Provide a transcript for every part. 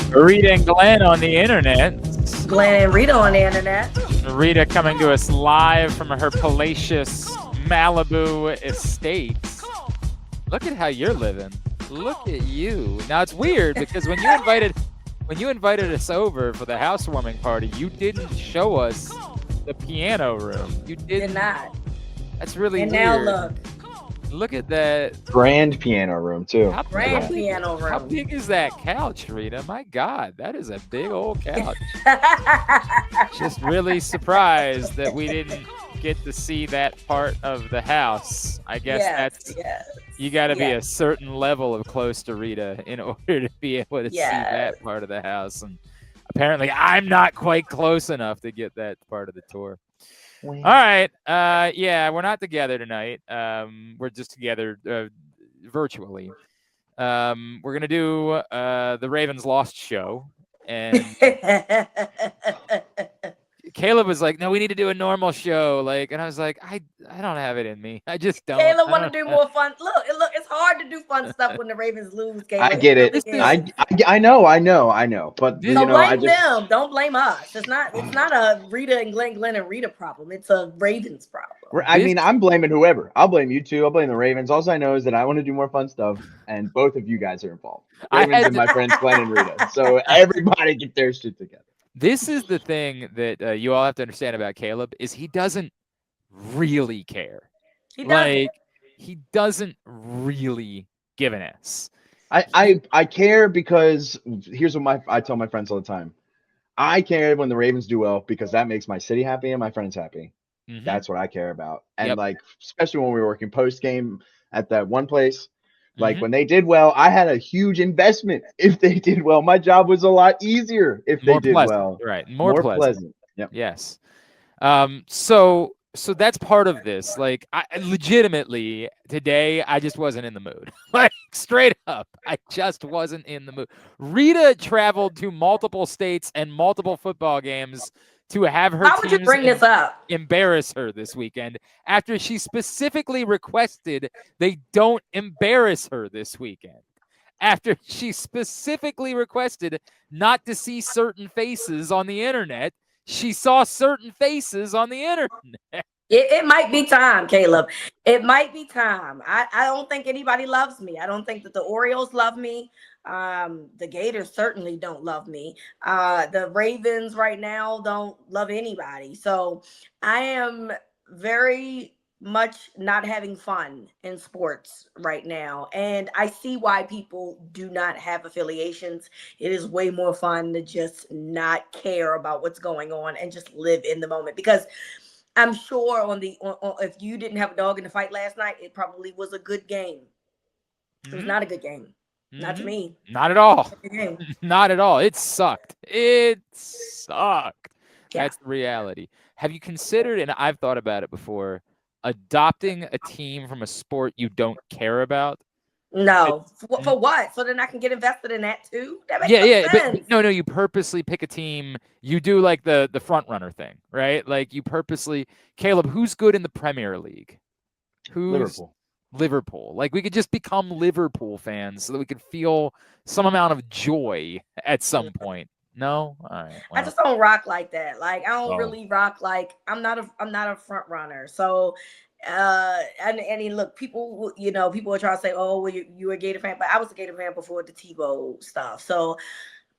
Reeta and Glenn on the internet. Glenn and Reeta on the internet. Reeta coming to us live from her palatious Malibu estate. Look at how you're living. Look at you. Now it's weird because when you invited us over for the housewarming party, you didn't show us the piano room. You Did not. That's really and weird. And now look at that grand piano room too. Grand piano room. How big is that couch, Reeta? My God, that is a big old couch. Just really surprised that we didn't get to see that part of the house. I guess you got to be a certain level of close to Reeta in order to be able to see that part of the house. And apparently I'm not quite close enough to get that part of the tour. All right. We're not together tonight. We're just together virtually. We're going to do the Ravens Lost show. And Caleb was like, no, we need to do a normal show. And I was like, I don't have it in me. I just don't. Caleb want to do more fun. Look, it's hard to do fun stuff when the Ravens lose, Caleb. I get it. I know. But so blame them. Don't blame us. It's not a Reeta and Glenn and Reeta problem. It's a Ravens problem. I mean, I'm blaming whoever. I'll blame you too. I'll blame the Ravens. All I know is that I want to do more fun stuff, and both of you guys are involved. Ravens and my friends Glenn and Reeta. So everybody get their shit together. This is the thing that you all have to understand about Caleb is he doesn't really care. He doesn't really give an S. I care because here's what I tell my friends all the time. I care when the Ravens do well because that makes my city happy and my friends happy. Mm-hmm. That's what I care about. And especially when we were working post game at that one place. When they did well, I had a huge investment. If they did well, my job was a lot easier if they did well. Right. More pleasant. Yep. Yes. So that's part of this. I legitimately today, I just wasn't in the mood. Straight up, I just wasn't in the mood. Reeta traveled to multiple states and multiple football games to have her How would you bring this up? Embarrass her this weekend after she specifically requested they don't embarrass her this weekend. After she specifically requested not to see certain faces on the internet, she saw certain faces on the internet. It might be time, Caleb. It might be time. I don't think anybody loves me. I don't think that the Orioles love me. The Gators certainly don't love me. The Ravens right now don't love anybody. So I am very much not having fun in sports right now. And I see why people do not have affiliations. It is way more fun to just not care about what's going on and just live in the moment. Because I'm sure if you didn't have a dog in the fight last night, it probably was a good game. It was not a good game. Not to me. Not at all. Not at all. It sucked. Yeah. That's the reality. Have you considered, and I've thought about it before, adopting a team from a sport you don't care about? No. For what? So then I can get invested in that too? That makes no sense. But no, you purposely pick a team. You do the front runner thing, right? You purposely, Caleb, who's good in the Premier League? Liverpool. We could just become Liverpool fans so that we could feel some amount of joy at some point. No? All right. Well. I just don't rock like that. I don't really rock I'm not a front runner. So and look, people are trying to say, oh, well, you were a Gator fan, but I was a Gator fan before the Tebow stuff. So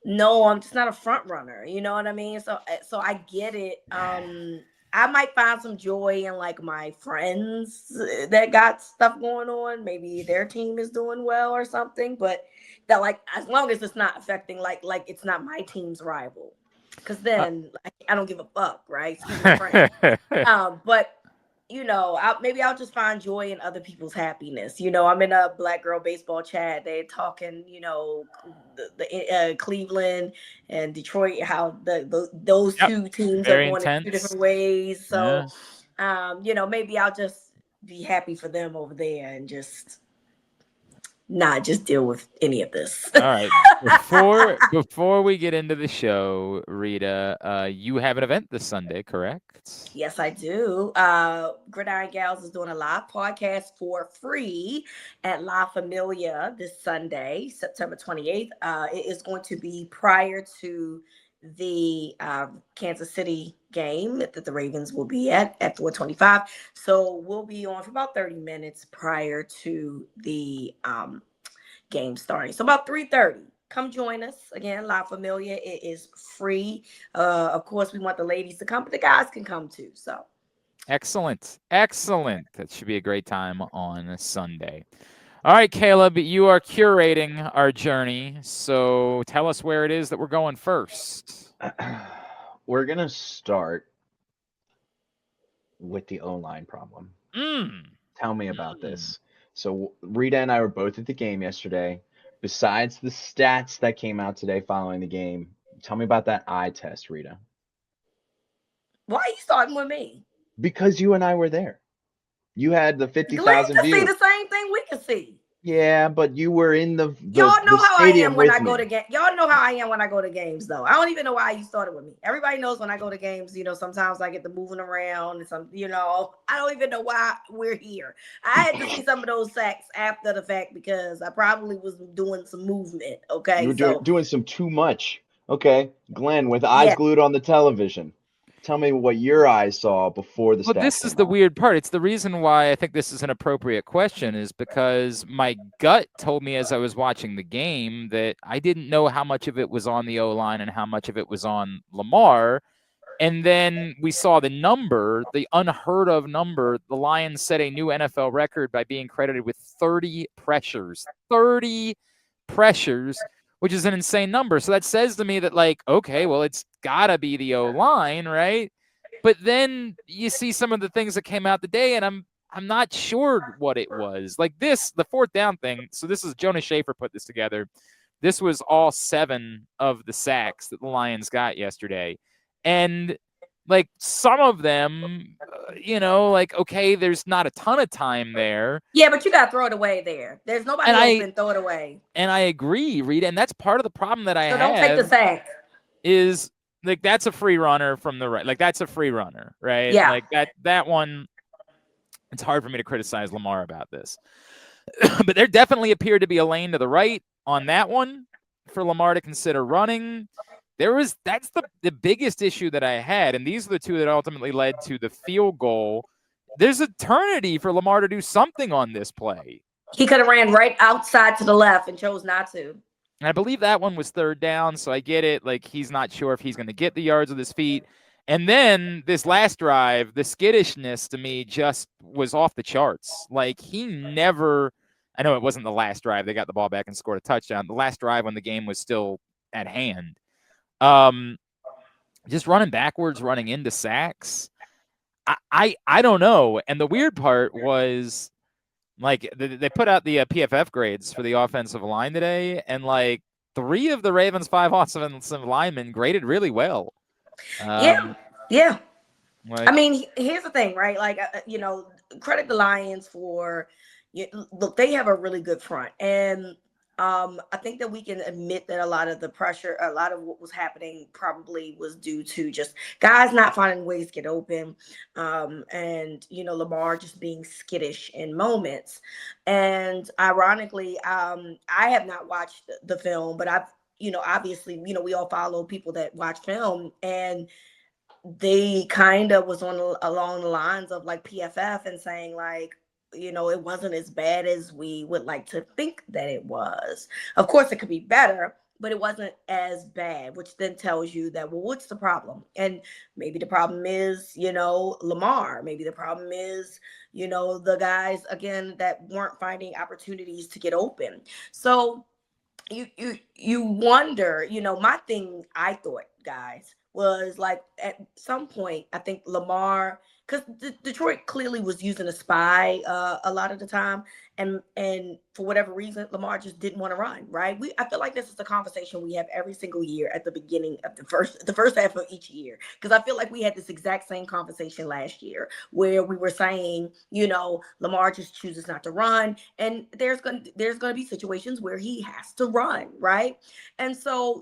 no, I'm just not a front runner. You know what I mean? So I get it. I might find some joy in my friends that got stuff going on. Maybe their team is doing well or something, but that as long as it's not affecting it's not my team's rival, because then I don't give a fuck, right? But maybe I'll just find joy in other people's happiness. I'm in a Black Girl Baseball chat. They're talking, the Cleveland and Detroit, how those two teams are going in two different ways. So, maybe I'll just be happy for them over there and just not just deal with any of this. All right. Before we get into the show, Rita, you have an event this Sunday, correct? Yes, I do. Gridiron Gals is doing a live podcast for free at La Familia this Sunday, September 28th. It is going to be prior to the Kansas City game that the Ravens will be at 425. So we'll be on for about 30 minutes prior to the game starting. So about 3:30. Come join us again, La Familia. It is free. Of course, we want the ladies to come, but the guys can come too. So excellent. Excellent. That should be a great time on Sunday. All right, Caleb, you are curating our journey. So tell us where it is that we're going first. We're gonna start with the O-line problem. Tell me about this. So Rita and I were both at the game yesterday. Besides the stats that came out today following the game, tell me about that eye test, Rita. why are you starting with me? Because you and I were there. You had the Glenn 50,000 can see view. the same thing we can see. Yeah, but you were in the Y'all know how I stadium am when with I go me. to game. Y'all know how I am when I go to games, though. I don't even know why you started with me. Everybody knows when I go to games. Sometimes I get to moving around and I don't even know why we're here. I had to see some of those sacks after the fact because I probably was doing some movement. Okay, You were doing some too much. Okay, Glenn, with eyes yeah, glued on the television. Tell me what your eyes saw before the Well, stats this is came the out. weird part. It's the reason why I think this is an appropriate question is because my gut told me as I was watching the game that I didn't know how much of it was on the O-line and how much of it was on Lamar. And then we saw the number, the unheard of number. The Lions set a new NFL record by being credited with 30 pressures. 30 pressures, which is an insane number. So that says to me that, like, okay, well, it's got to be the O-line, right? But then you see some of the things that came out today, and I'm not sure what it was. Like the fourth down thing. So this is Jonas Schaefer put this together. This was all 7 of the sacks that the Lions got yesterday. And like some of them, like, okay, there's not a ton of time there. yeah, but you gotta throw it away there. There's nobody open. Throw it away. And I agree, Rita. And that's part of the problem that I So don't take the have sack. is like that's a free runner from the right. Like that's a free runner, right? Yeah. Like that one. It's hard for me to criticize Lamar about this, but there definitely appeared to be a lane to the right on that one for Lamar to consider running. That's the biggest issue that I had, and these are the two that ultimately led to the field goal. There's eternity for Lamar to do something on this play. He could have ran right outside to the left and chose not to. And I believe that one was third down, so I get it. Like, he's not sure if he's going to get the yards with his feet. And then this last drive, the skittishness to me just was off the charts. Like, he never – I know it wasn't the last drive. They got the ball back and scored a touchdown. The last drive when the game was still at hand. Just running backwards, running into sacks. I don't know. And the weird part was – like, they put out the PFF grades for the offensive line today, and, like, 3 of the Ravens' 5 offensive linemen graded really well. Yeah. Like, I mean, here's the thing, right? Like, credit the Lions for, look, they have a really good front. And I think that we can admit that a lot of the pressure, a lot of what was happening probably was due to just guys not finding ways to get open. And, Lamar just being skittish in moments. And ironically, I have not watched the film, but I've, obviously, we all follow people that watch film, and they kind of was along the lines of like PFF and saying like, it wasn't as bad as we would like to think that it was. Of course, it could be better, but it wasn't as bad, which then tells you that, well, what's the problem? And maybe the problem is, Lamar. Maybe the problem is, the guys, again, that weren't finding opportunities to get open. So you wonder, my thing, I thought, guys, was like at some point, I think Lamar, because Detroit clearly was using a spy a lot of the time, and for whatever reason, Lamar just didn't want to run, right? I feel like this is a conversation we have every single year at the beginning of the first half of each year. Because I feel like we had this exact same conversation last year where we were saying, Lamar just chooses not to run. And there's gonna be situations where he has to run, right? And so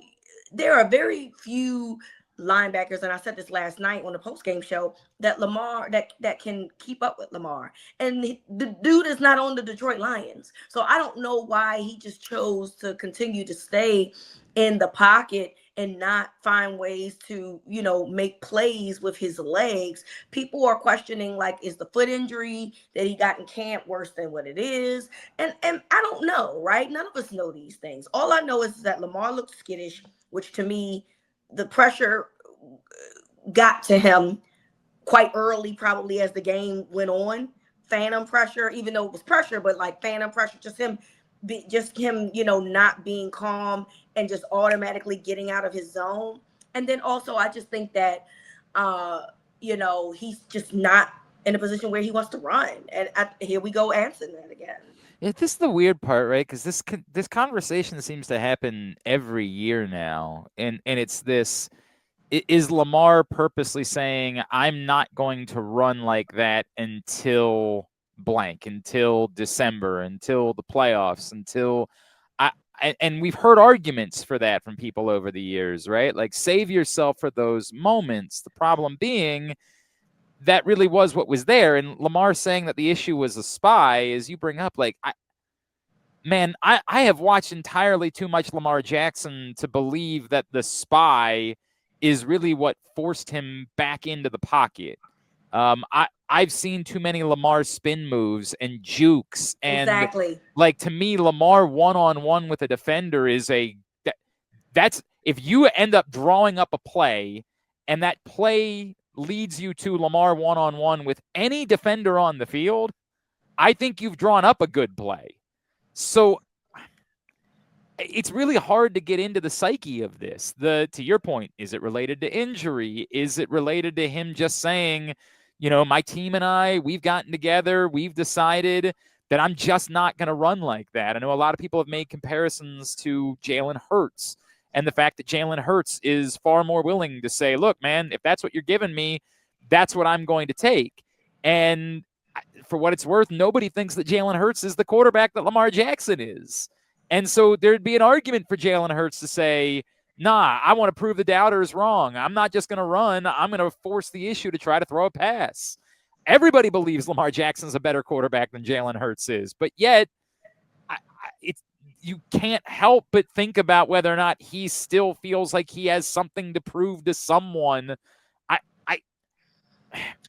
there are very few linebackers, and I said this last night on the post game show, that Lamar that can keep up with Lamar. And the dude is not on the Detroit Lions. So I don't know why he just chose to continue to stay in the pocket and not find ways to, make plays with his legs. People are questioning, like, is the foot injury that he got in camp worse than what it is? And I don't know, right? None of us know these things. All I know is that Lamar looked skittish, which to me, the pressure got to him quite early, probably as the game went on. Phantom pressure, even though it was pressure, but like phantom pressure, just him, not being calm and just automatically getting out of his zone. And then also, I just think that, he's just not in a position where he wants to run. And here we go answering that again. Yeah, this is the weird part, right? Because this conversation seems to happen every year now, and it's this: is Lamar purposely saying, I'm not going to run like that until blank, until December, until the playoffs, until and we've heard arguments for that from people over the years, right? Like, save yourself for those moments. The problem being that really was what was there. And Lamar saying that the issue was a spy, as you bring up, like, I have watched entirely too much Lamar Jackson to believe that the spy is really what forced him back into the pocket. I've seen too many Lamar spin moves and jukes, and exactly. Like, to me, Lamar one-on-one with a defender is that's if you end up drawing up a play and that play leads you to Lamar one-on-one with any defender on the field, I think you've drawn up a good play. So it's really hard to get into the psyche of this. To your point, is it related to injury? Is it related to him just saying, my team and I, we've gotten together, we've decided that I'm just not going to run like that. I know a lot of people have made comparisons to Jalen Hurts and the fact that Jalen Hurts is far more willing to say, look, man, if that's what you're giving me, that's what I'm going to take. And for what it's worth, nobody thinks that Jalen Hurts is the quarterback that Lamar Jackson is. And so there'd be an argument for Jalen Hurts to say, nah, I want to prove the doubters wrong. I'm not just going to run. I'm going to force the issue to try to throw a pass. Everybody believes Lamar Jackson's a better quarterback than Jalen Hurts is. But yet, you can't help but think about whether or not he still feels like he has something to prove to someone.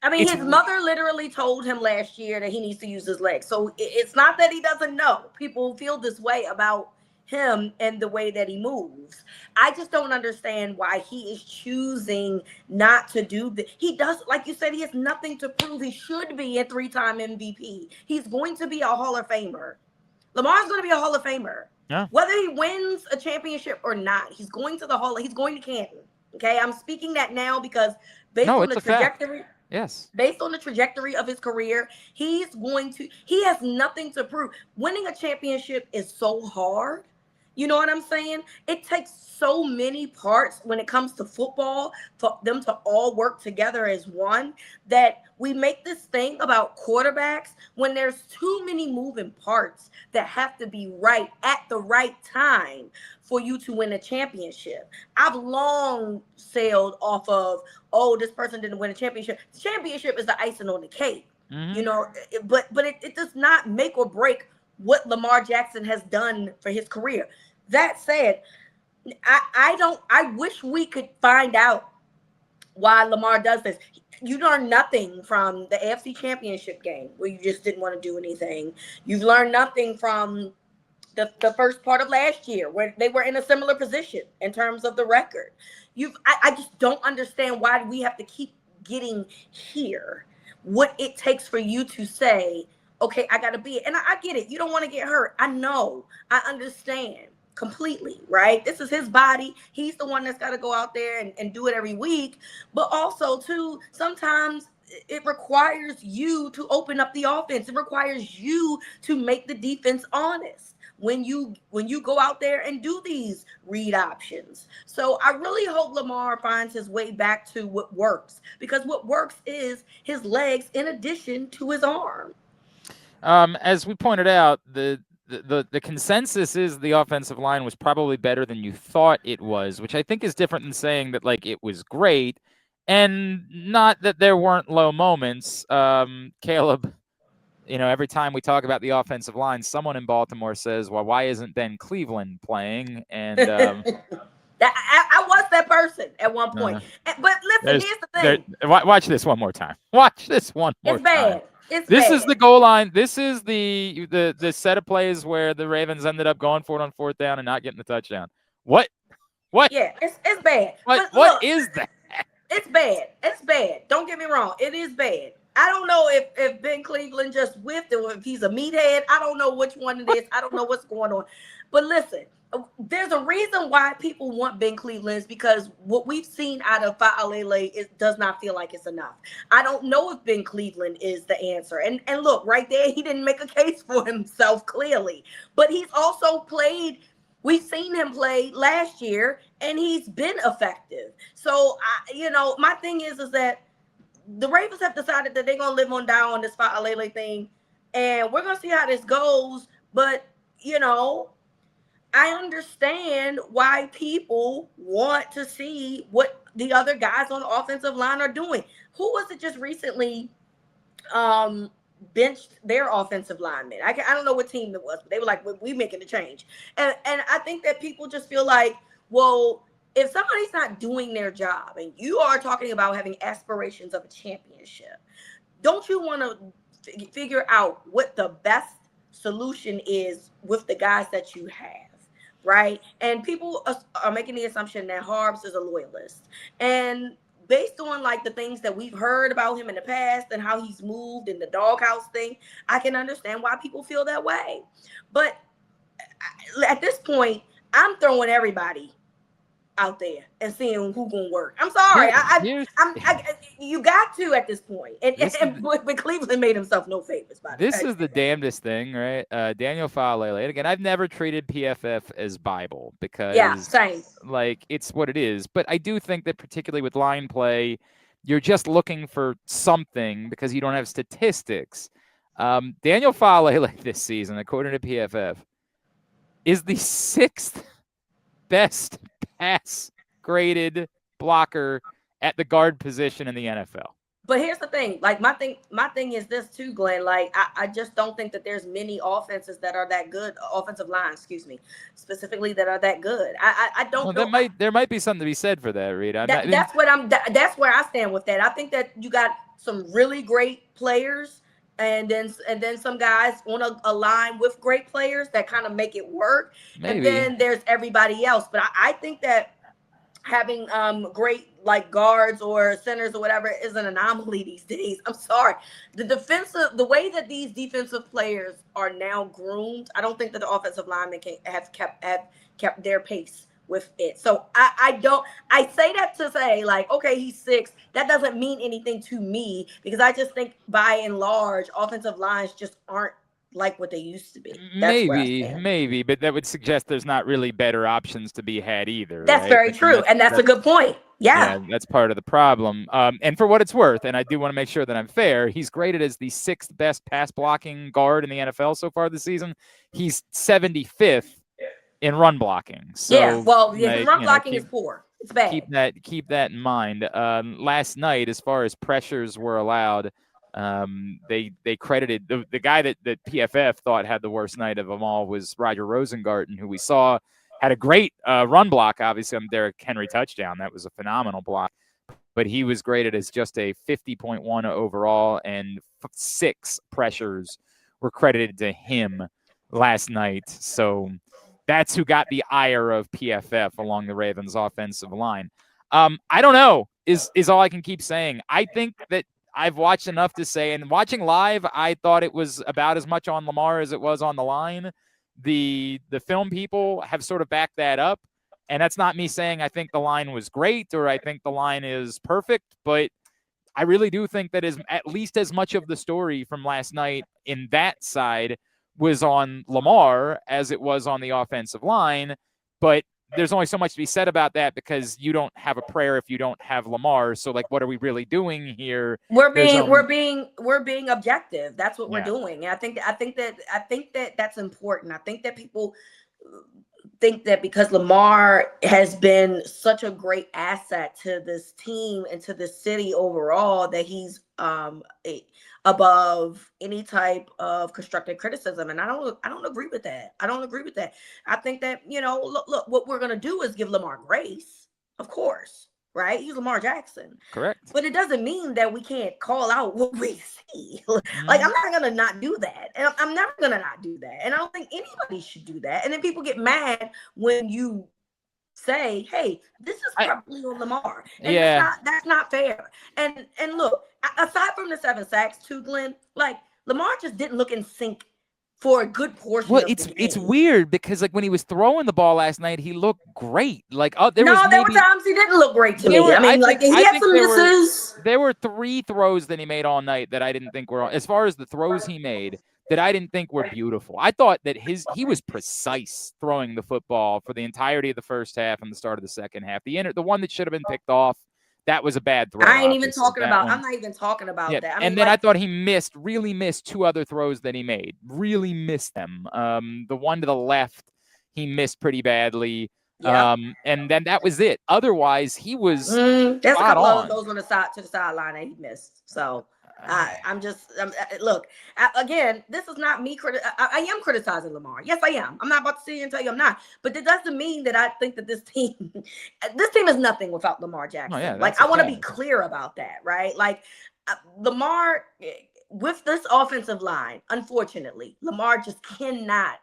I mean, his mother literally told him last year that he needs to use his legs. So it's not that he doesn't know. People feel this way about him and the way that he moves. I just don't understand why he is choosing not to do that. He does, like you said, he has nothing to prove. He should be a 3-time MVP. He's going to be a Hall of Famer. Lamar's going to be a Hall of Famer. Yeah. Whether he wins a championship or not, he's going to Canton. Okay, I'm speaking that now because based on the trajectory. Fact. Yes. Based on the trajectory of his career, he has nothing to prove. Winning a championship is so hard. You know what I'm saying? It takes so many parts when it comes to football for them to all work together as one, that we make this thing about quarterbacks when there's too many moving parts that have to be right at the right time for you to win a championship. I've long sailed off of, this person didn't win a championship. The championship is the icing on the cake, but it does not make or break what Lamar Jackson has done for his career. That said, I wish we could find out why Lamar does this. You learn nothing from the AFC Championship game where you just didn't want to do anything. You've learned nothing from the first part of last year where they were in a similar position in terms of the record. I just don't understand why we have to keep getting here. What it takes for you to say, okay, I got to be it. And I get it. You don't want to get hurt. I know. I understand. completely, right? This is his body. He's the one that's got to go out there and do it every week. But also, too, sometimes it requires you to open up the offense. It requires you to make the defense honest when you go out there and do these read options. So I really hope Lamar finds his way back to what works, because what works is his legs in addition to his arm. As we pointed out, the consensus is the offensive line was probably better than you thought it was, which I think is different than saying that like it was great, and not that there weren't low moments. Caleb, every time we talk about the offensive line, someone in Baltimore says, "Well, why isn't Ben Cleveland playing?" And I was that person at one point. But listen, here's the thing. Watch this one more time. Watch this one more It's bad. time. It's This bad. is the goal line. This is the set of plays where the Ravens ended up going for it on fourth down and not getting the touchdown. What? Yeah, it's bad. What is that? It's bad. It's bad. Don't get me wrong. It is bad. I don't know if Ben Cleveland just whiffed or if he's a meathead. I don't know which one it is. I don't know what's going on. But listen, there's a reason why people want Ben Cleveland, is because what we've seen out of Fa'alele does not feel like it's enough. I don't know if Ben Cleveland is the answer. And look, right there, he didn't make a case for himself clearly. But he's also played. We've seen him play last year, and he's been effective. So, my thing is that the Ravens have decided that they're going to live on down on this Fa'alele thing, and we're going to see how this goes. But, I understand why people want to see what the other guys on the offensive line are doing. Who was it just recently benched their offensive lineman? I don't know what team it was, but they were like, we making a change. And I think that people just feel like, well, if somebody's not doing their job and you are talking about having aspirations of a championship, don't you want to figure out what the best solution is with the guys that you have? Right. And people are making the assumption that Harbs is a loyalist. And based on like the things that we've heard about him in the past and how he's moved in the doghouse thing, I can understand why people feel that way. But at this point, I'm throwing everybody out there and seeing who gonna work. I'm sorry, you got to at this point. But Cleveland made himself no favors by this. Is the damnedest thing, right? Daniel Fa'alele. And again, I've never treated PFF as Bible because, same. Like it's what it is. But I do think that particularly with line play, you're just looking for something because you don't have statistics. Daniel Fa'alele this season, according to PFF, is the 6th best pass graded blocker at the guard position in the NFL. But here's the thing, like my thing is this too, Glenn. Like I just don't think that there's many offenses that are that good, offensive lines, specifically that are that good. I don't know. There might be something to be said for that, Reeta. That's where I stand with that. I think that you got some really great players, and then some guys on a line with great players that kind of make it work. Maybe. And then there's everybody else. But I think that having great like guards or centers or whatever is an anomaly these days. I'm sorry. The way that these defensive players are now groomed, I don't think that the offensive linemen have kept their pace with it. So I say that to say like, okay, he's 6. That doesn't mean anything to me because I just think by and large, offensive lines just aren't like what they used to be. Maybe, but that would suggest there's not really better options to be had either. That's right? Very true. And that's a good point. Yeah, that's part of the problem. And for what it's worth, and I do want to make sure that I'm fair, he's graded as the 6th best pass blocking guard in the NFL so far this season. He's 75th in run blocking. So run blocking is poor. It's bad. Keep that in mind. Last night, as far as pressures were allowed, they credited the guy that PFF thought had the worst night of them all was Roger Rosengarten, who we saw had a great run block, obviously on Derrick Henry touchdown. That was a phenomenal block. But he was graded as just a 50.1 overall, and 6 pressures were credited to him last night. So that's who got the ire of PFF along the Ravens offensive line. I don't know is all I can keep saying. I think that I've watched enough to say, and watching live, I thought it was about as much on Lamar as it was on the line. the film people have sort of backed that up. And that's not me saying I think the line was great or I think the line is perfect, but I really do think that is at least as much of the story from last night in that side was on Lamar as it was on the offensive line. But there's only so much to be said about that because you don't have a prayer if you don't have Lamar. So like, what are we really doing here? We're being objective. That's what we're doing. And I think that that's important. I think that people think that because Lamar has been such a great asset to this team and to the city overall that he's above any type of constructive criticism. And I don't agree with that. I don't agree with that. I think that, look, what we're going to do is give Lamar grace, of course. Right? He's Lamar Jackson. Correct. But it doesn't mean that we can't call out what we see. Like, I'm not going to not do that. And I'm never going to not do that. And I don't think anybody should do that. And then people get mad when you say, hey, this is probably on Lamar. And that's not fair. And look, aside from the 7 sacks too, Glenn, like, Lamar just didn't look in sync for a good portion. Well, it's weird because like when he was throwing the ball last night, he looked great. Like there were times he didn't look great to me. I mean, he had some misses. There were 3 throws that he made all night that I didn't think were, as far as the throws he made, that I didn't think were beautiful. I thought that he was precise throwing the football for the entirety of the first half and the start of the second half. The one that should have been picked off, that was a bad throw. I'm not even talking about that. I mean, then I thought he really missed 2 other throws that he made. Really missed them. The one to the left, he missed pretty badly. Yeah. And then that was it. Otherwise, he was there's a couple of those on the sideline that he missed. So look, again, this is not me. I am criticizing Lamar. Yes, I am. I'm not about to sit here and tell you I'm not. But it doesn't mean that I think that this team is nothing without Lamar Jackson. Oh, yeah, like, I want to be clear about that, right? Like, Lamar, with this offensive line, unfortunately, Lamar just cannot.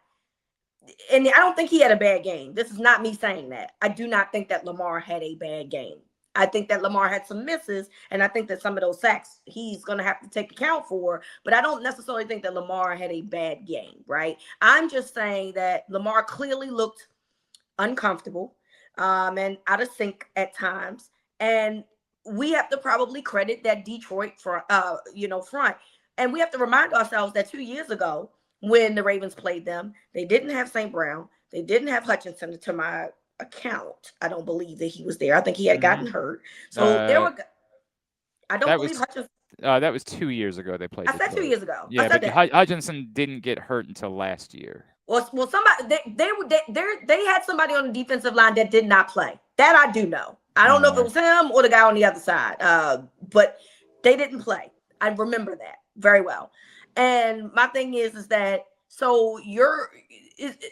And I don't think he had a bad game. This is not me saying that. I do not think that Lamar had a bad game. I think that Lamar had some misses, and I think that some of those sacks he's going to have to take account for, but I don't necessarily think that Lamar had a bad game, right? I'm just saying that Lamar clearly looked uncomfortable and out of sync at times, and we have to probably credit that Detroit front. And we have to remind ourselves that 2 years ago when the Ravens played them, they didn't have St. Brown. They didn't have Hutchinson, to my account. I don't believe that he was there. I think he had gotten hurt. So I don't believe Hutchinson. That was 2 years ago they played. I said 2 years ago. Yeah, but Hutchinson didn't get hurt until last year. Well, somebody they had somebody on the defensive line that did not play. That I do know. I don't know if it was him or the guy on the other side. But they didn't play. I remember that very well. And my thing is that so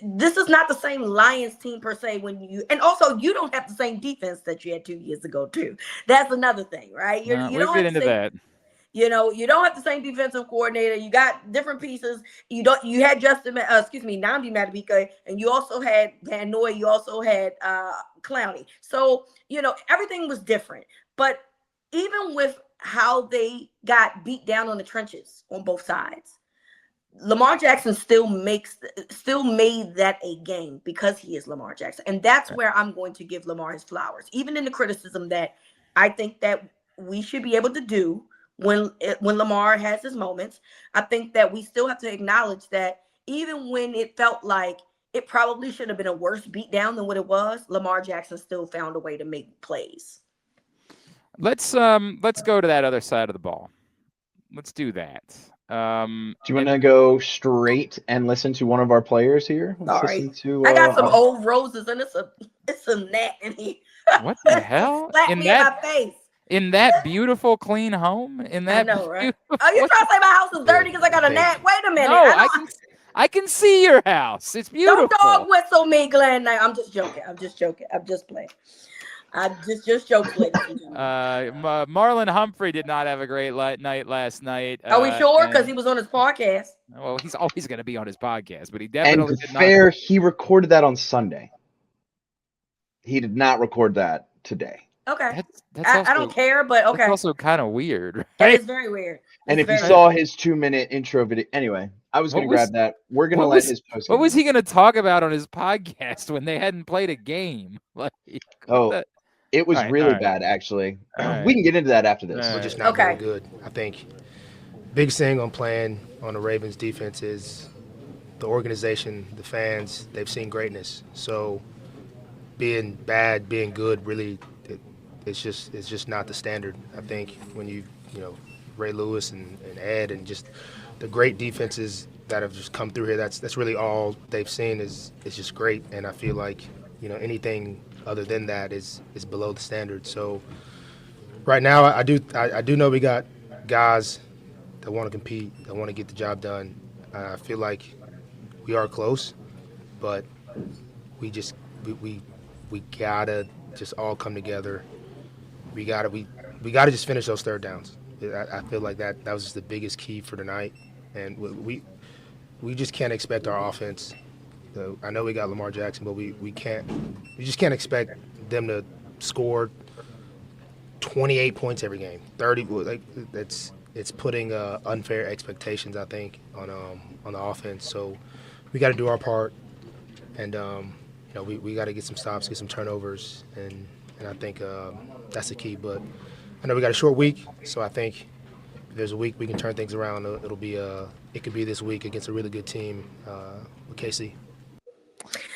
this is not the same Lions team per se and also you don't have the same defense that you had 2 years ago too. That's another thing, right? You don't get into that. You don't have the same defensive coordinator. You got different pieces. You had Nnamdi Madubuike, and you also had Van Noy. You also had Clowney. So, everything was different. But even with how they got beat down on the trenches on both sides, Lamar Jackson still made that a game because he is Lamar Jackson. And that's where I'm going to give Lamar his flowers, even in the criticism that I think that we should be able to do when Lamar has his moments. I think that we still have to acknowledge that even when it felt like it probably should have been a worse beatdown than what it was, Lamar Jackson still found a way to make plays. Let's go to that other side of the ball. Let's do that. Do you want to go straight and listen to one of our players here? Sorry, I got some old roses and it's a gnat in here. What the hell? In my face. In that beautiful, clean home? I know, right? Oh, you trying to say my house is dirty because I got a gnat? Wait a minute. No, I can see your house. It's beautiful. Don't dog whistle me, Glenn. I'm just joking. I'm just playing. I just joked. Marlon Humphrey did not have a great night last night. Are we sure? Because he was on his podcast. Well, he's always going to be on his podcast, but he definitely did not. He recorded that on Sunday. He did not record that today. Okay. That's also I don't care, but that's okay. also kind of weird, That right? is very weird. And It's if you very saw weird. his 2-minute intro video, anyway, I was What gonna grab was that. We're gonna what let was his post what game. was he going to talk about on his podcast when they hadn't played a game? Like what Oh, the? it All was right, all really right, bad, actually. all We right, can get into that after all this. We're right. just not very Okay. good. I think biggest thing on playing on the Ravens defense is the organization, the fans. They've seen greatness. So being bad, being good, really, it's just not the standard. I think when you Ray Lewis and Ed and just the great defenses that have just come through here. That's really all they've seen is just great. And I feel like anything other than that is below the standard. So right now, I do know we got guys that want to compete, that want to get the job done. I feel like we are close, but we just we gotta just all come together. We gotta just finish those third downs. I feel like that was just the biggest key for tonight, and we just can't expect our offense. I know we got Lamar Jackson, but we just can't expect them to score 28 points every game. 30, like it's putting unfair expectations, I think, on the offense. So we got to do our part, and we got to get some stops, get some turnovers, and I think that's the key. But I know we got a short week, so I think if there's a week we can turn things around, it could be this week against a really good team with KC.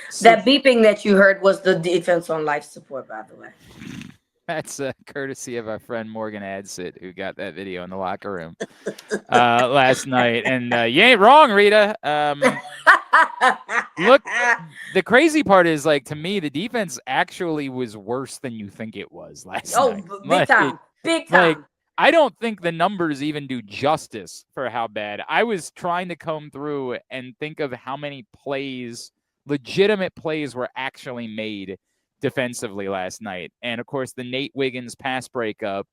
So That beeping that you heard was the defense on life support, by the way. that's courtesy of our friend Morgan Adsit, who got that video in the locker room last night. And you ain't wrong, Rita. Look, the crazy part is, like, to me, the defense actually was worse than you think it was last night. Big time. Big Like, time. I don't think the numbers even do justice for how bad. I was trying to comb through and think of how many plays, legitimate plays, were actually made defensively last night. And of course, the Nate Wiggins pass breakup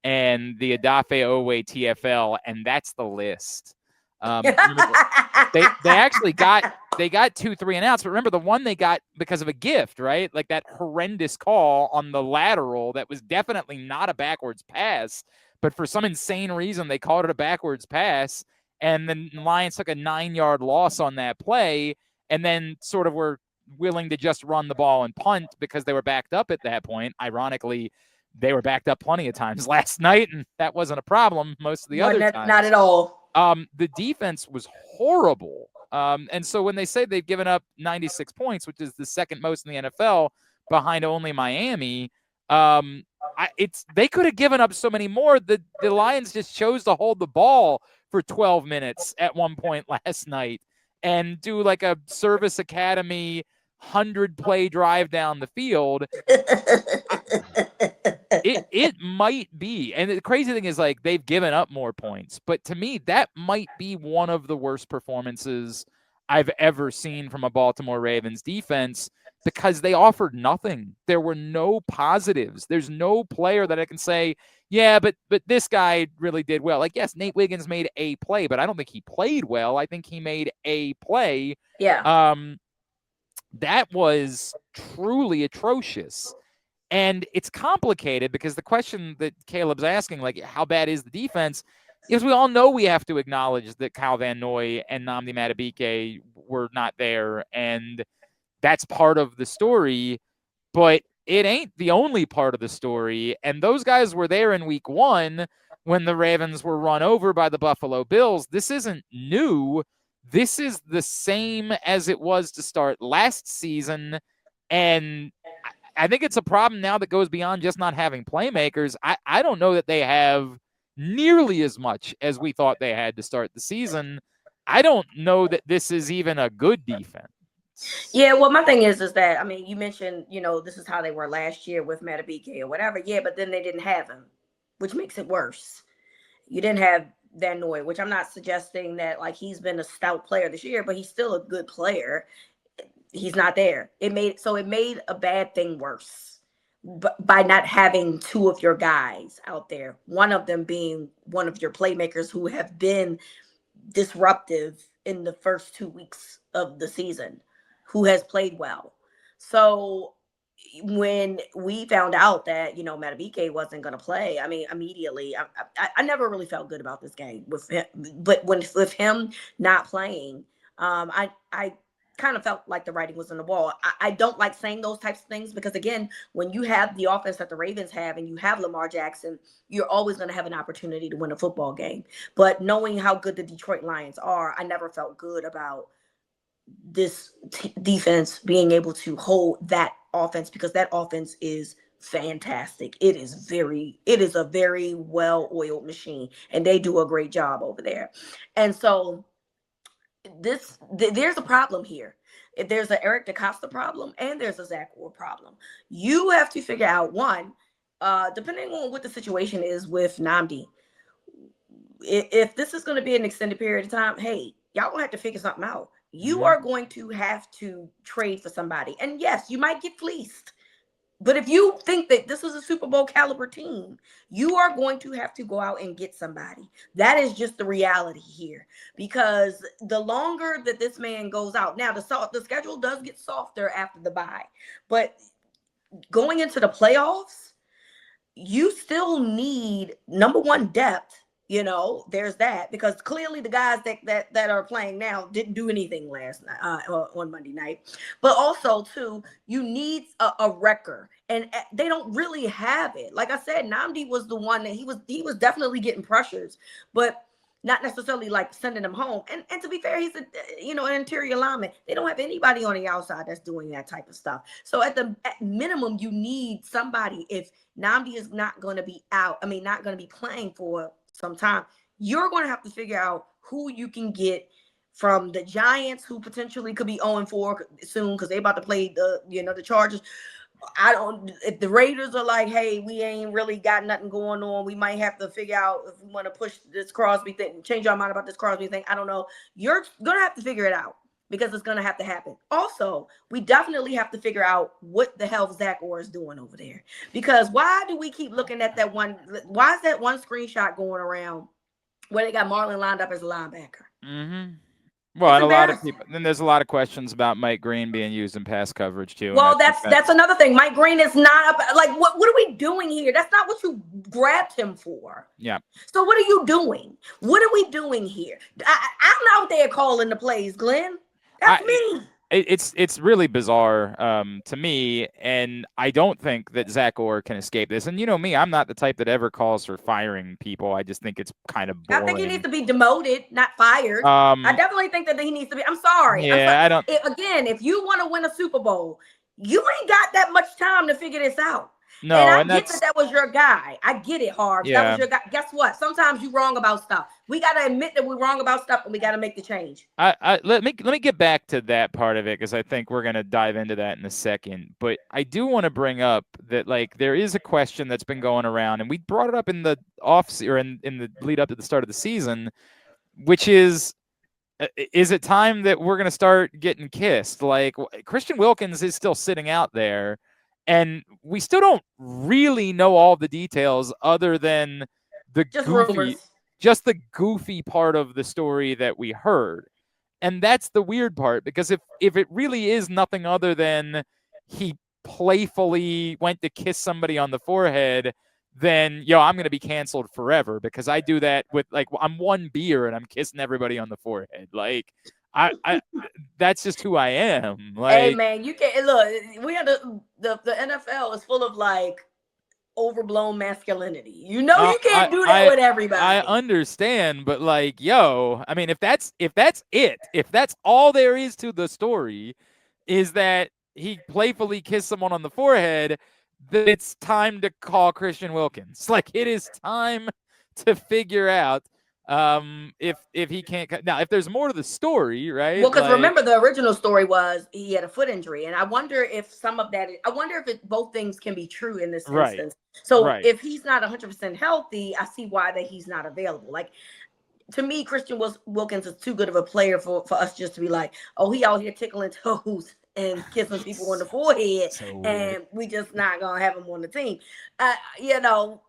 and the Adafe Owe TFL, and that's the list. They actually got 2 3 and outs, but remember the one they got because of a gift, right? Like that horrendous call on the lateral that was definitely not a backwards pass, but for some insane reason they called it a backwards pass, and the Lions took a 9-yard loss on that play, and then sort of were willing to just run the ball and punt because they were backed up at that point. Ironically, they were backed up plenty of times last night, and that wasn't a problem most of the other times. Not at all. The defense was horrible. And so when they say they've given up 96 points, which is the second most in the NFL behind only Miami, they could have given up so many more. The Lions just chose to hold the ball for 12 minutes at one point last night and do like a Service Academy 100-play drive down the field. It might be, and the crazy thing is, like, they've given up more points, but to me that might be one of the worst performances I've ever seen from a Baltimore Ravens defense, because they offered nothing. There were no positives. There's no player that I can say, yeah, but this guy really did well. Like, yes, Nate Wiggins made a play, but I don't think he played well. I think he made a play. Yeah. That was truly atrocious. And it's complicated because the question that Caleb's asking, like, how bad is the defense, is we all know we have to acknowledge that Kyle Van Noy and Nnamdi Madubuike were not there, and that's part of the story, but it ain't the only part of the story. And those guys were there in week 1 when the Ravens were run over by the Buffalo Bills. This isn't new. This is the same as it was to start last season, and I think it's a problem now that goes beyond just not having playmakers. I don't know that they have nearly as much as we thought they had to start the season. I don't know that this is even a good defense. Yeah, well, my thing is that, I mean, you mentioned, this is how they were last year with Matabike or whatever. Yeah, but then they didn't have him, which makes it worse. You didn't have Van Noy, which I'm not suggesting that, like, he's been a stout player this year, but he's still a good player. He's not there. It made a bad thing worse by not having 2 of your guys out there. One of them being one of your playmakers who have been disruptive in the first 2 weeks of the season, who has played well. So when we found out that Matabike wasn't going to play, I mean, immediately, I never really felt good about this game with him. But with him not playing, I kind of felt like the writing was on the wall. I don't like saying those types of things because, again, when you have the offense that the Ravens have and you have Lamar Jackson, you're always going to have an opportunity to win a football game. But knowing how good the Detroit Lions are, I never felt good about this defense being able to hold that offense, because that offense is fantastic. It is a very well-oiled machine, and they do a great job over there. And so there's a problem here. There's an Eric DeCosta problem and there's a Zach Orr problem. You have to figure out, one, depending on what the situation is with Nnamdi, if this is going to be an extended period of time, hey, y'all gonna have to figure something out. You are going to have to trade for somebody. And yes, you might get fleeced. But if you think that this is a Super Bowl caliber team, you are going to have to go out and get somebody. That is just the reality here. Because the longer that this man goes out, now the schedule does get softer after the bye. But going into the playoffs, you still need, number one, depth. There's that, because clearly the guys that are playing now didn't do anything last night on Monday night. But also, too, you need a wrecker, and they don't really have it. Like I said, Nnamdi was the one that he was definitely getting pressures, but not necessarily like sending them home. And to be fair, he's an interior lineman. They don't have anybody on the outside that's doing that type of stuff. So at minimum, you need somebody. If Nnamdi is not going to be not going to be playing for some time, you're going to have to figure out who you can get from the Giants, who potentially could be 0-4 soon because they about to play the Chargers. If the Raiders are like, hey, we ain't really got nothing going on, we might have to figure out if we want to push this Crosby thing, change our mind about this Crosby thing. I don't know. You're going to have to figure it out, because it's going to have to happen. Also, we definitely have to figure out what the hell Zach Orr is doing over there. Because why do we keep looking at that one? Why is that one screenshot going around where they got Marlon lined up as a linebacker? Mm-hmm. Well, and a lot of people. Then there's a lot of questions about Mike Green being used in pass coverage too. Well, that's another thing. Mike Green is not like what are we doing here? That's not what you grabbed him for. Yeah. So what are you doing? What are we doing here? I'm out there calling the plays, Glenn. That's me. It's really bizarre to me, and I don't think that Zach Orr can escape this. And you know me, I'm not the type that ever calls for firing people. I just think it's kind of boring. I think he needs to be demoted, not fired. I definitely think that he needs to be. I'm sorry. Yeah, I don't. Again, if you want to win a Super Bowl, you ain't got that much time to figure this out. No, and I get that was your guy. I get it, Harv. Yeah. That was your guy. Guess what? Sometimes you're wrong about stuff. We got to admit that we're wrong about stuff, and we got to make the change. Let me get back to that part of it, because I think we're going to dive into that in a second. But I do want to bring up that there is a question that's been going around, and we brought it up in the in the lead up to the start of the season, which is it time that we're going to start getting kissed? Christian Wilkins is still sitting out there, and we still don't really know all the details other than the goofy part of the story that we heard. And that's the weird part, because if it really is nothing other than he playfully went to kiss somebody on the forehead, then I'm going to be canceled forever, because I do that with I'm one beer and I'm kissing everybody on the forehead. I that's just who I am. Hey man, you can't look. We had the NFL is full of overblown masculinity. You can't do that with everybody. I understand, but I mean, if that's it, if that's all there is to the story, is that he playfully kissed someone on the forehead, then it's time to call Christian Wilkins. It is time to figure out if he can't. Now, if there's more to the story, right? Well, because remember, the original story was he had a foot injury, and I wonder if some of that. I wonder if both things can be true in this instance. So if he's not 100% healthy, I see why that he's not available. To me, Christian Wilkins is too good of a player for us just to be he out here tickling toes and kissing people on the forehead, and we just not gonna have him on the team. I don't.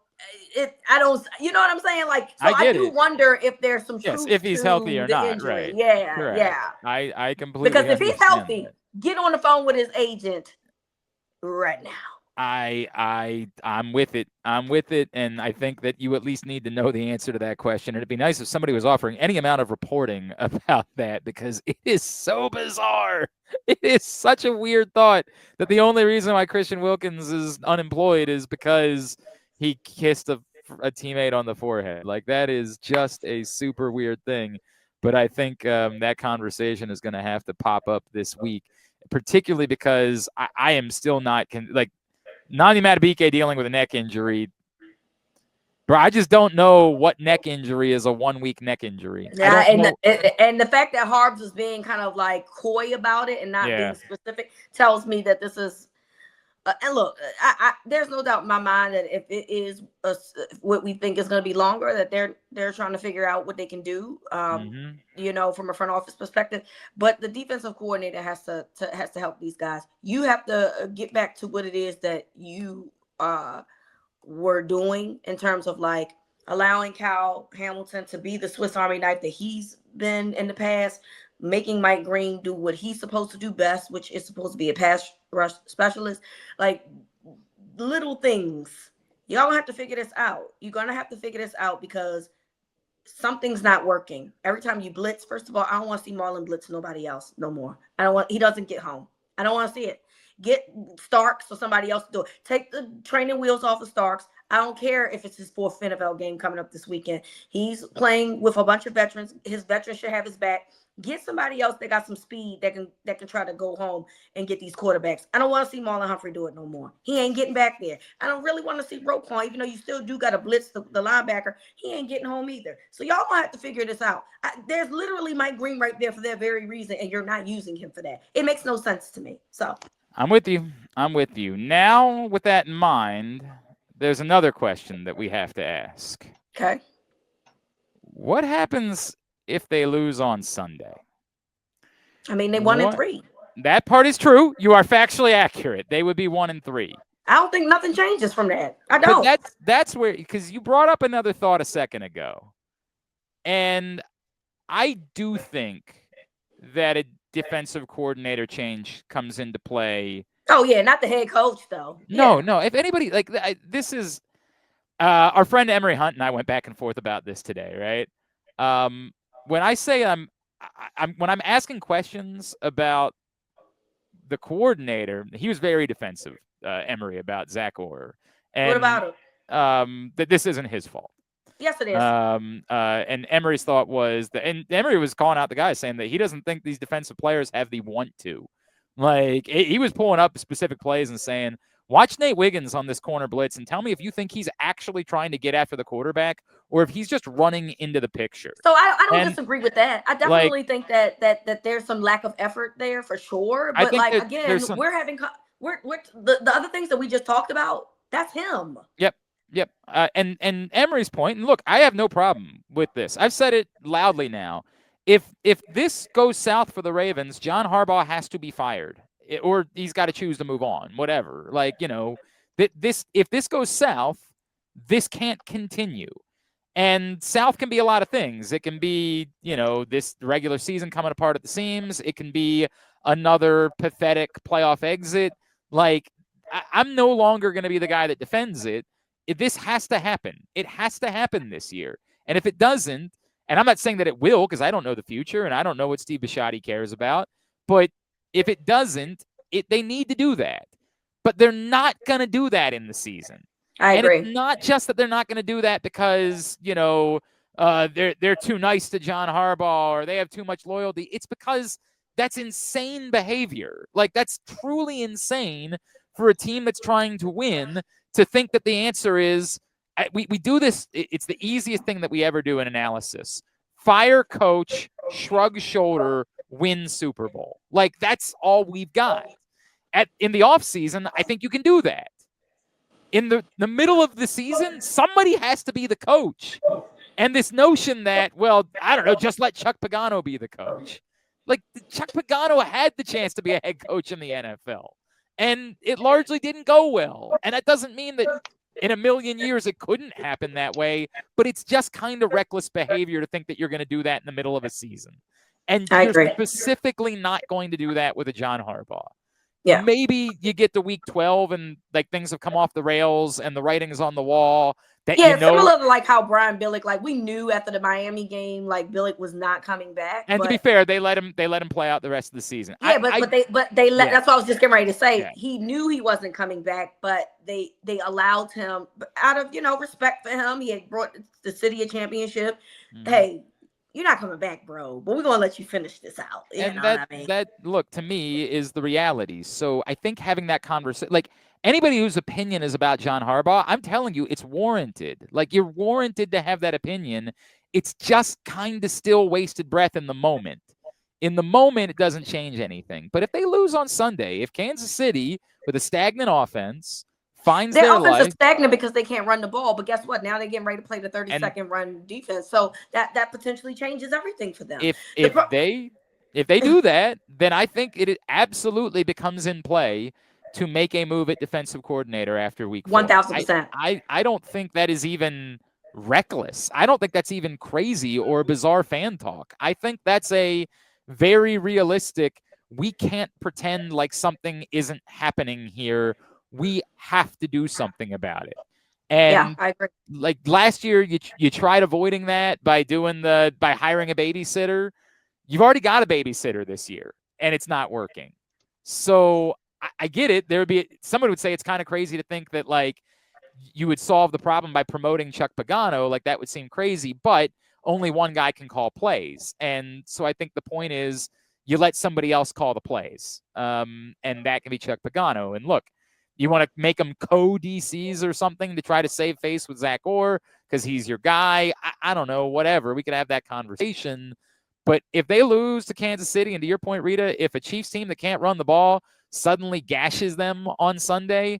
You know what I'm saying? I do wonder if there's some truth if he's healthy or not. Injury. Right? Yeah, correct. yeah. I completely because if he's healthy, get on the phone with his agent right now. I'm with it. I'm with it, and I think that you at least need to know the answer to that question. And it'd be nice if somebody was offering any amount of reporting about that, because it is so bizarre. It is such a weird thought that the only reason why Christian Wilkins is unemployed is because he kissed a teammate on the forehead. Like, that is just a super weird thing. But I think that conversation is going to have to pop up this week, particularly because I am still not Nani Madubuike dealing with a neck injury. Bro, I just don't know what neck injury is a 1 week neck injury. Yeah, and the fact that Harbs is being kind of like coy about it and not being specific tells me that this is. And look, there's no doubt in my mind that if it is what we think is going to be longer, that they're trying to figure out what they can do, from a front office perspective. But the defensive coordinator has to help these guys. You have to get back to what it is that you were doing in terms of like allowing Kyle Hamilton to be the Swiss Army knife that he's been in the past, making Mike Green do what he's supposed to do best, which is supposed to be a pass rush specialist. Like, little things. Y'all have to figure this out. You're going to have to figure this out because something's not working. Every time you blitz, first of all, I don't want to see Marlon blitz nobody else no more. He doesn't get home. I don't want to see it. Get Starks or somebody else to do it. Take the training wheels off of Starks. I don't care if it's his fourth NFL game coming up this weekend. He's playing with a bunch of veterans. His veterans should have his back. Get somebody else that got some speed that can try to go home and get these quarterbacks. I don't want to see Marlon Humphrey do it no more. He ain't getting back there. I don't really want to see Roquan, even though you still do got to blitz the linebacker. He ain't getting home either. So y'all gonna have to figure this out. There's literally Mike Green right there for that very reason, and you're not using him for that. It makes no sense to me. So I'm with you. I'm with you. Now, with that in mind, there's another question that we have to ask. Okay. What happens if they lose on Sunday? I mean, they 1-3. That part is true. You are factually accurate. They would be 1-3. I don't think nothing changes from that. I don't. But that's where, because you brought up another thought a second ago. And I do think that a defensive coordinator change comes into play. Oh, yeah, not the head coach, though. No. If anybody, this is, our friend Emery Hunt and I went back and forth about this today, right? When I say when I'm asking questions about the coordinator, he was very defensive, Emery, about Zach Orr. And, what about him? That this isn't his fault. Yes, it is. And Emery's thought was and Emery was calling out the guy, saying that he doesn't think these defensive players have the want to. Like, he was pulling up specific plays and saying, watch Nate Wiggins on this corner blitz and tell me if you think he's actually trying to get after the quarterback or if he's just running into the picture. So I don't disagree with that. I definitely think that there's some lack of effort there for sure. But again, we're having the other things that we just talked about. That's him. Yep. And Emery's point, and look, I have no problem with this. I've said it loudly now. If this goes south for the Ravens, John Harbaugh has to be fired, or he's got to choose to move on, whatever. Like, if this goes south, this can't continue. And south can be a lot of things. It can be, this regular season coming apart at the seams. It can be another pathetic playoff exit. Like, I'm no longer going to be the guy that defends it. This has to happen. It has to happen this year. And if it doesn't, and I'm not saying that it will, because I don't know the future and I don't know what Steve Bisciotti cares about, but if it doesn't, they need to do that. But they're not going to do that in the season. I agree. And it's not just that they're not going to do that because, they're too nice to John Harbaugh or they have too much loyalty. It's because that's insane behavior. Like, that's truly insane for a team that's trying to win to think that the answer is, we do this. It's the easiest thing that we ever do in analysis. Fire coach, shrug shoulder, win Super Bowl. Like, that's all we've got. In the offseason, I think you can do that. In the middle of the season, somebody has to be the coach. And this notion that, well, I don't know, just let Chuck Pagano be the coach. Like, Chuck Pagano had the chance to be a head coach in the NFL. And it largely didn't go well. And that doesn't mean that in a million years it couldn't happen that way, but it's just kind of reckless behavior to think that you're going to do that in the middle of a season. And you're specifically not going to do that with a John Harbaugh. Yeah. Maybe you get to week 12 and like things have come off the rails and the writing's on the wall. That Similar to like how Brian Billick, like we knew after the Miami game, like Billick was not coming back. And to be fair, they let him play out the rest of the season. Yeah, but they let. That's what I was just getting ready to say. Yeah. He knew he wasn't coming back, but they allowed him out of respect for him. He had brought the city a championship. Mm-hmm. Hey, you're not coming back, bro. But we're gonna let you finish this out. And that look to me is the reality. So I think having that conversation, like anybody whose opinion is about John Harbaugh, I'm telling you, it's warranted. Like you're warranted to have that opinion. It's just kind of still wasted breath in the moment. In the moment, it doesn't change anything. But if they lose on Sunday, if Kansas City with a stagnant offense finds their offense is stagnant because they can't run the ball. But guess what? Now they're getting ready to play the 30-second run defense. So that potentially changes everything for them. If they do that, then I think it absolutely becomes in play to make a move at defensive coordinator after week 4. 1,000%. I don't think that is even reckless. I don't think that's even crazy or bizarre fan talk. I think that's a very realistic. We can't pretend like something isn't happening here. We have to do something about it. And I agree. Like last year, you tried avoiding that by hiring a babysitter. You've already got a babysitter this year, and it's not working. So I get it. Somebody would say it's kind of crazy to think that like you would solve the problem by promoting Chuck Pagano. Like that would seem crazy, but only one guy can call plays. And so I think the point is you let somebody else call the plays. And that can be Chuck Pagano. And look, you want to make them co-DCs or something to try to save face with Zach Orr because he's your guy. I don't know, whatever. We could have that conversation. But if they lose to Kansas City, and to your point, Reeta, if a Chiefs team that can't run the ball suddenly gashes them on Sunday,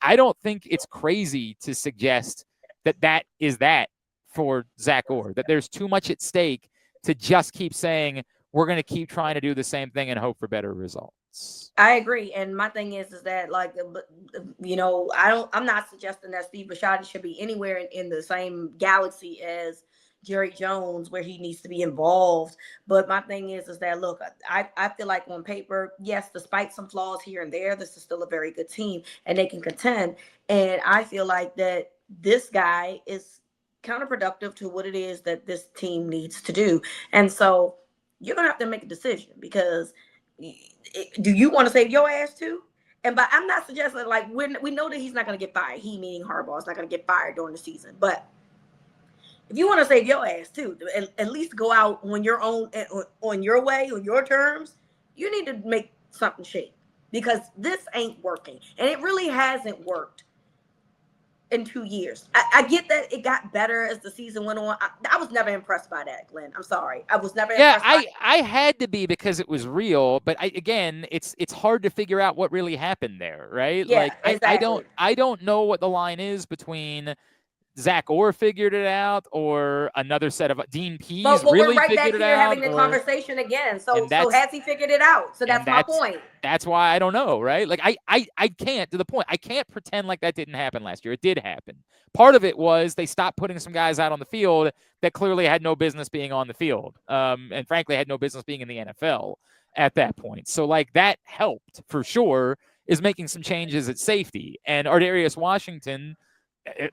I don't think it's crazy to suggest that is that for Zach Orr, that there's too much at stake to just keep saying we're going to keep trying to do the same thing and hope for better results. I agree. And my thing is that like, I'm not suggesting that Steve Bisciotti should be anywhere in the same galaxy as Jerry Jones where he needs to be involved. But my thing is that, look, I feel like on paper, yes, despite some flaws here and there, this is still a very good team and they can contend. And I feel like that this guy is counterproductive to what it is that this team needs to do. And so you're going to have to make a decision because do you want to save your ass too? And but I'm not suggesting like we know that he's not going to get fired. He meaning Harbaugh is not going to get fired during the season. But if you want to save your ass too, at least go out on your own, on your way, on your terms. You need to make something shake because this ain't working, and it really hasn't worked in 2 years. I get that it got better as the season went on. I was never impressed by that, Glenn. I'm sorry. I was never impressed by I had to be because it was real, but it's hard to figure out what really happened there, right? Yeah, like exactly. I don't know what the line is between Zach Orr figured it out or another set of Dean Pease really we're figured it out. Having the conversation again. So has he figured it out? So that's my point. That's why I don't know, right? Like I can't, to the point, I can't pretend like that didn't happen last year. It did happen. Part of it was they stopped putting some guys out on the field that clearly had no business being on the field. And frankly had no business being in the NFL at that point. So like that helped for sure, is making some changes at safety. And Ardarius Washington,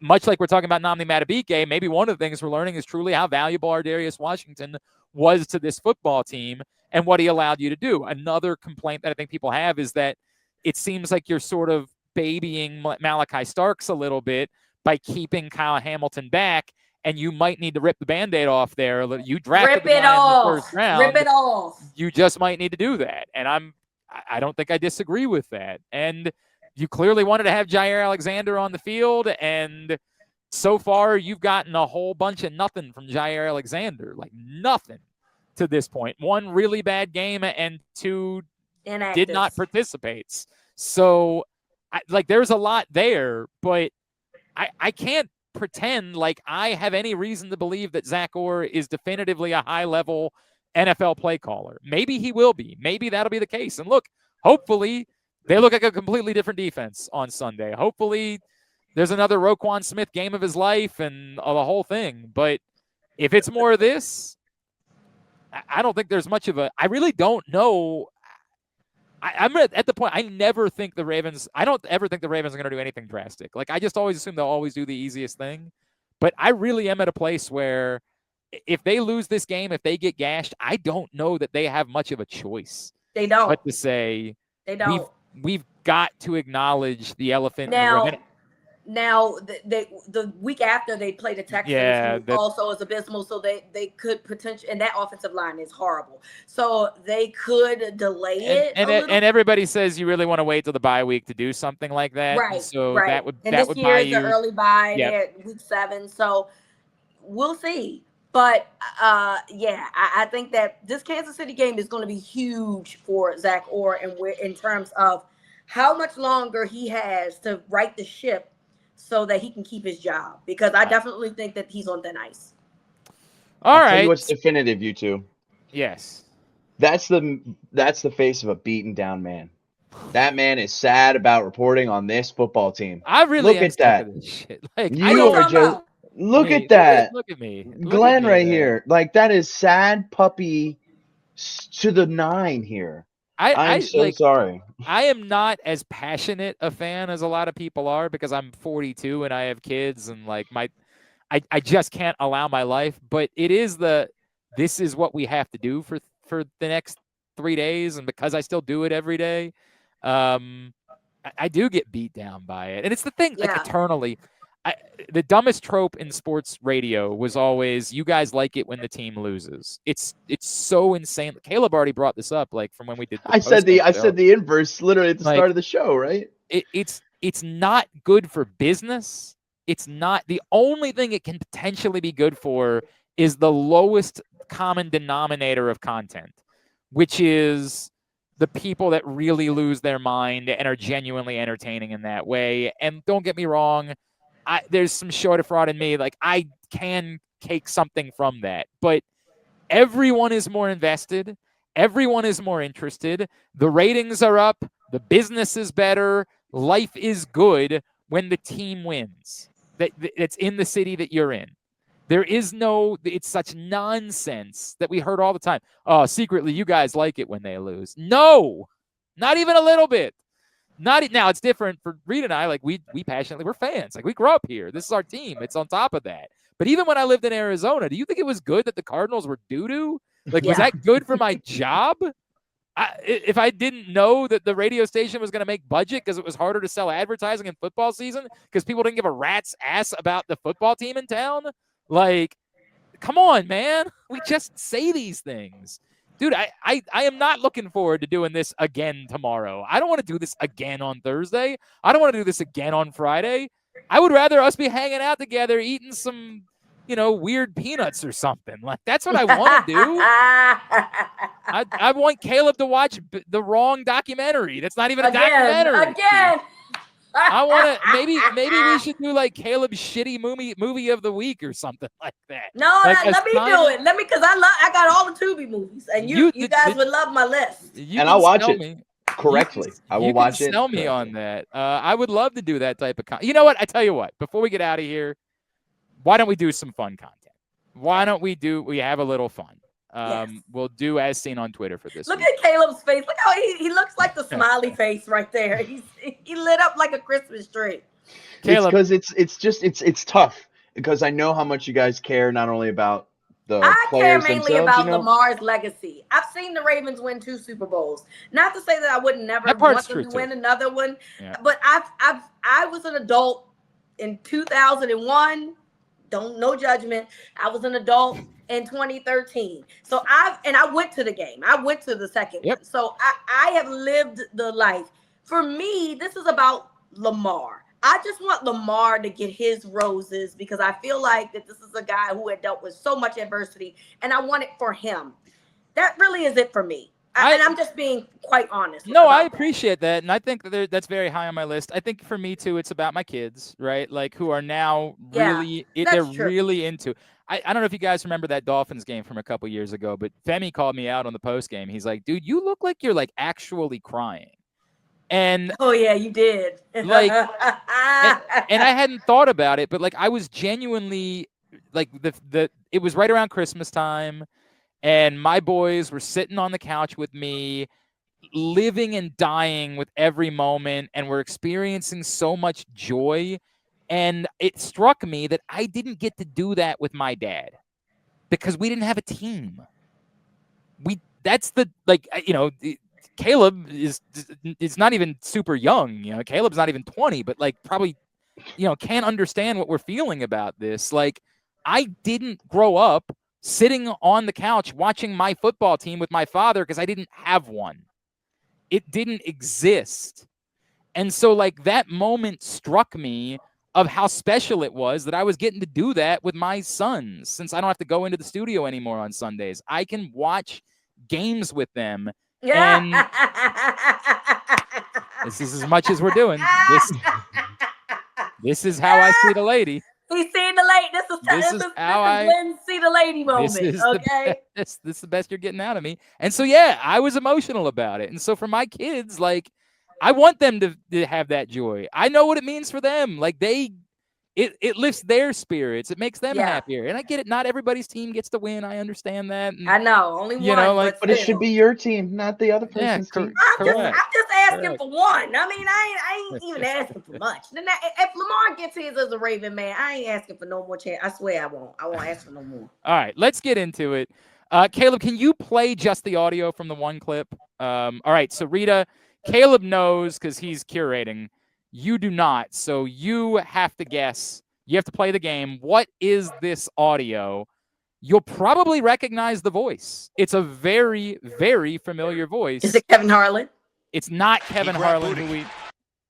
much like we're talking about Nnamdi Madubuike, maybe one of the things we're learning is truly how valuable Ardarius Washington was to this football team and what he allowed you to do. Another complaint that I think people have is that it seems like you're sort of babying Malachi Starks a little bit by keeping Kyle Hamilton back, and you might need to rip the Band-Aid off there. You drafted the guy in the first round. Rip it off. You just might need to do that. And I don't think I disagree with that. And you clearly wanted to have Jair Alexander on the field, and so far you've gotten a whole bunch of nothing from Jair Alexander, like nothing to this point. One really bad game and two inactives. Did not participate. So, there's a lot there, but I can't pretend like I have any reason to believe that Zach Orr is definitively a high-level NFL play caller. Maybe he will be. Maybe that'll be the case. And look, hopefully they look like a completely different defense on Sunday. Hopefully there's another Roquan Smith game of his life and the whole thing. But if it's more of this, I don't think there's much of I really don't know I'm at the point. I never think the Ravens. I don't ever think the Ravens are going to do anything drastic. Like, I just always assume they'll always do the easiest thing. But I really am at a place where if they lose this game, if they get gashed, I don't know that they have much of a choice. They don't. But to say they don't. We've got to acknowledge the elephant in the room. Now, the week after they play the Texans, who also is abysmal, so they could potentially, and that offensive line is horrible, so they could delay it. And everybody says you really want to wait till the bye week to do something like that, right? So right. that would and that this would year buy is you the early bye. Yep. They're at week 7, so we'll see. But I think that this Kansas City game is going to be huge for Zach Orr, and we're in terms of how much longer he has to right the ship so that he can keep his job, because I definitely think that he's on thin ice. I'll tell you what's definitive, you two. Yes. That's the face of a beaten down man. That man is sad about reporting on this football team. I really look at that. Shit. Like, you are just look at that. Look at me, Glenn, right here. Like, that is sad puppy to the 9 here. I'm so sorry. I am not as passionate a fan as a lot of people are, because I'm 42 and I have kids, and like I just can't allow my life. But it is this is what we have to do for the next 3 days, and because I still do it every day, I do get beat down by it. And it's the thing, like, eternally. The dumbest trope in sports radio was always, you guys like it when the team loses. It's so insane. Caleb already brought this up, like, from when we did. I said the inverse literally at the start of the show, right? It's not good for business. It's not. The only thing it can potentially be good for is the lowest common denominator of content, which is the people that really lose their mind and are genuinely entertaining in that way. And don't get me wrong, there's some short of fraud in me. Like, I can take something from that, but everyone is more invested. Everyone is more interested. The ratings are up. The business is better. Life is good when the team wins. That's in the city that you're in. There is it's such nonsense that we heard all the time. Oh, secretly, you guys like it when they lose. No, not even a little bit. Now, it's different for Reeta and I. Like, we passionately, we're fans. Like, we grew up here. This is our team. It's on top of that. But even when I lived in Arizona, do you think it was good that the Cardinals were doo-doo? Like, was that good for my job? If I didn't know that the radio station was going to make budget because it was harder to sell advertising in football season because people didn't give a rat's ass about the football team in town, like, come on, man. We just say these things. Dude, I am not looking forward to doing this again tomorrow. I don't want to do this again on Thursday. I don't want to do this again on Friday. I would rather us be hanging out together, eating some, weird peanuts or something. Like, that's what I want to do. I want Caleb to watch the wrong documentary. That's not even a documentary. Again. I want to maybe we should do like Caleb's shitty movie of the week or something like that. No, like, let me do it. Because I got all the Tubi movies, and you guys would love my list. And I'll watch it correctly. I will watch it. Sell me on that. I would love to do that type of content. You know what? I tell you what. Before we get out of here, why don't we do some fun content? Why don't we have a little fun? We'll do as seen on Twitter for this. Look at Caleb's face. Look how he looks like the smiley face right there. He lit up like a Christmas tree. Caleb, it's because it's tough, because I know how much you guys care, not only about the players themselves. I care mainly about Lamar's legacy. I've seen the Ravens win 2 Super Bowls. Not to say that I would never want them to win another one, but I was an adult in 2001. No judgment. I was an adult in 2013. So I went to the game. I went to the second one. So I have lived the life. For me, this is about Lamar. I just want Lamar to get his roses, because I feel like that this is a guy who had dealt with so much adversity, and I want it for him. That really is it for me. And I'm just being quite honest. No, I appreciate that. And I think that's very high on my list. I think for me too, it's about my kids, right? Like, who are now really, really into. I don't know if you guys remember that Dolphins game from a couple years ago, but Femi called me out on the post game. He's like, dude, you look like you're like actually crying. And oh yeah, you did. Like, and I hadn't thought about it, but like, I was genuinely like it was right around Christmas time. And my boys were sitting on the couch with me, living and dying with every moment, and we're experiencing so much joy. And it struck me that I didn't get to do that with my dad because we didn't have a team. That's the, like, Caleb is not even super young. Caleb's not even 20, but like probably, can't understand what we're feeling about this. Like, I didn't grow up sitting on the couch watching my football team with my father because I didn't have one. It didn't exist. And so, like, that moment struck me of how special it was that I was getting to do that with my sons. Since I don't have to go into the studio anymore on Sundays, I can watch games with them. And this is as much as we're doing. This is how I see the lady. He's seeing the lady. This is how I see the lady moment. This is the best you're getting out of me. And so, yeah, I was emotional about it. And so for my kids, like, I want them to have that joy. I know what it means for them. Like, it lifts their spirits. It makes them happier. And I get it. Not everybody's team gets to win. I understand that. And, I know. Only one. But it should be your team, not the other person's team. I'm just asking for one. I mean, I ain't even asking for much. If Lamar gets his as a Raven, man, I ain't asking for no more chance. I swear I won't. I won't ask for no more. All right, let's get into it. Caleb, can you play just the audio from the one clip? All right, so Reeta, Caleb knows because he's curating. You do not, so you have to guess. You have to play the game. What is this audio? You'll probably recognize the voice. It's a very, very familiar voice. Is it Kevin Harlan? It's not Kevin Harlan.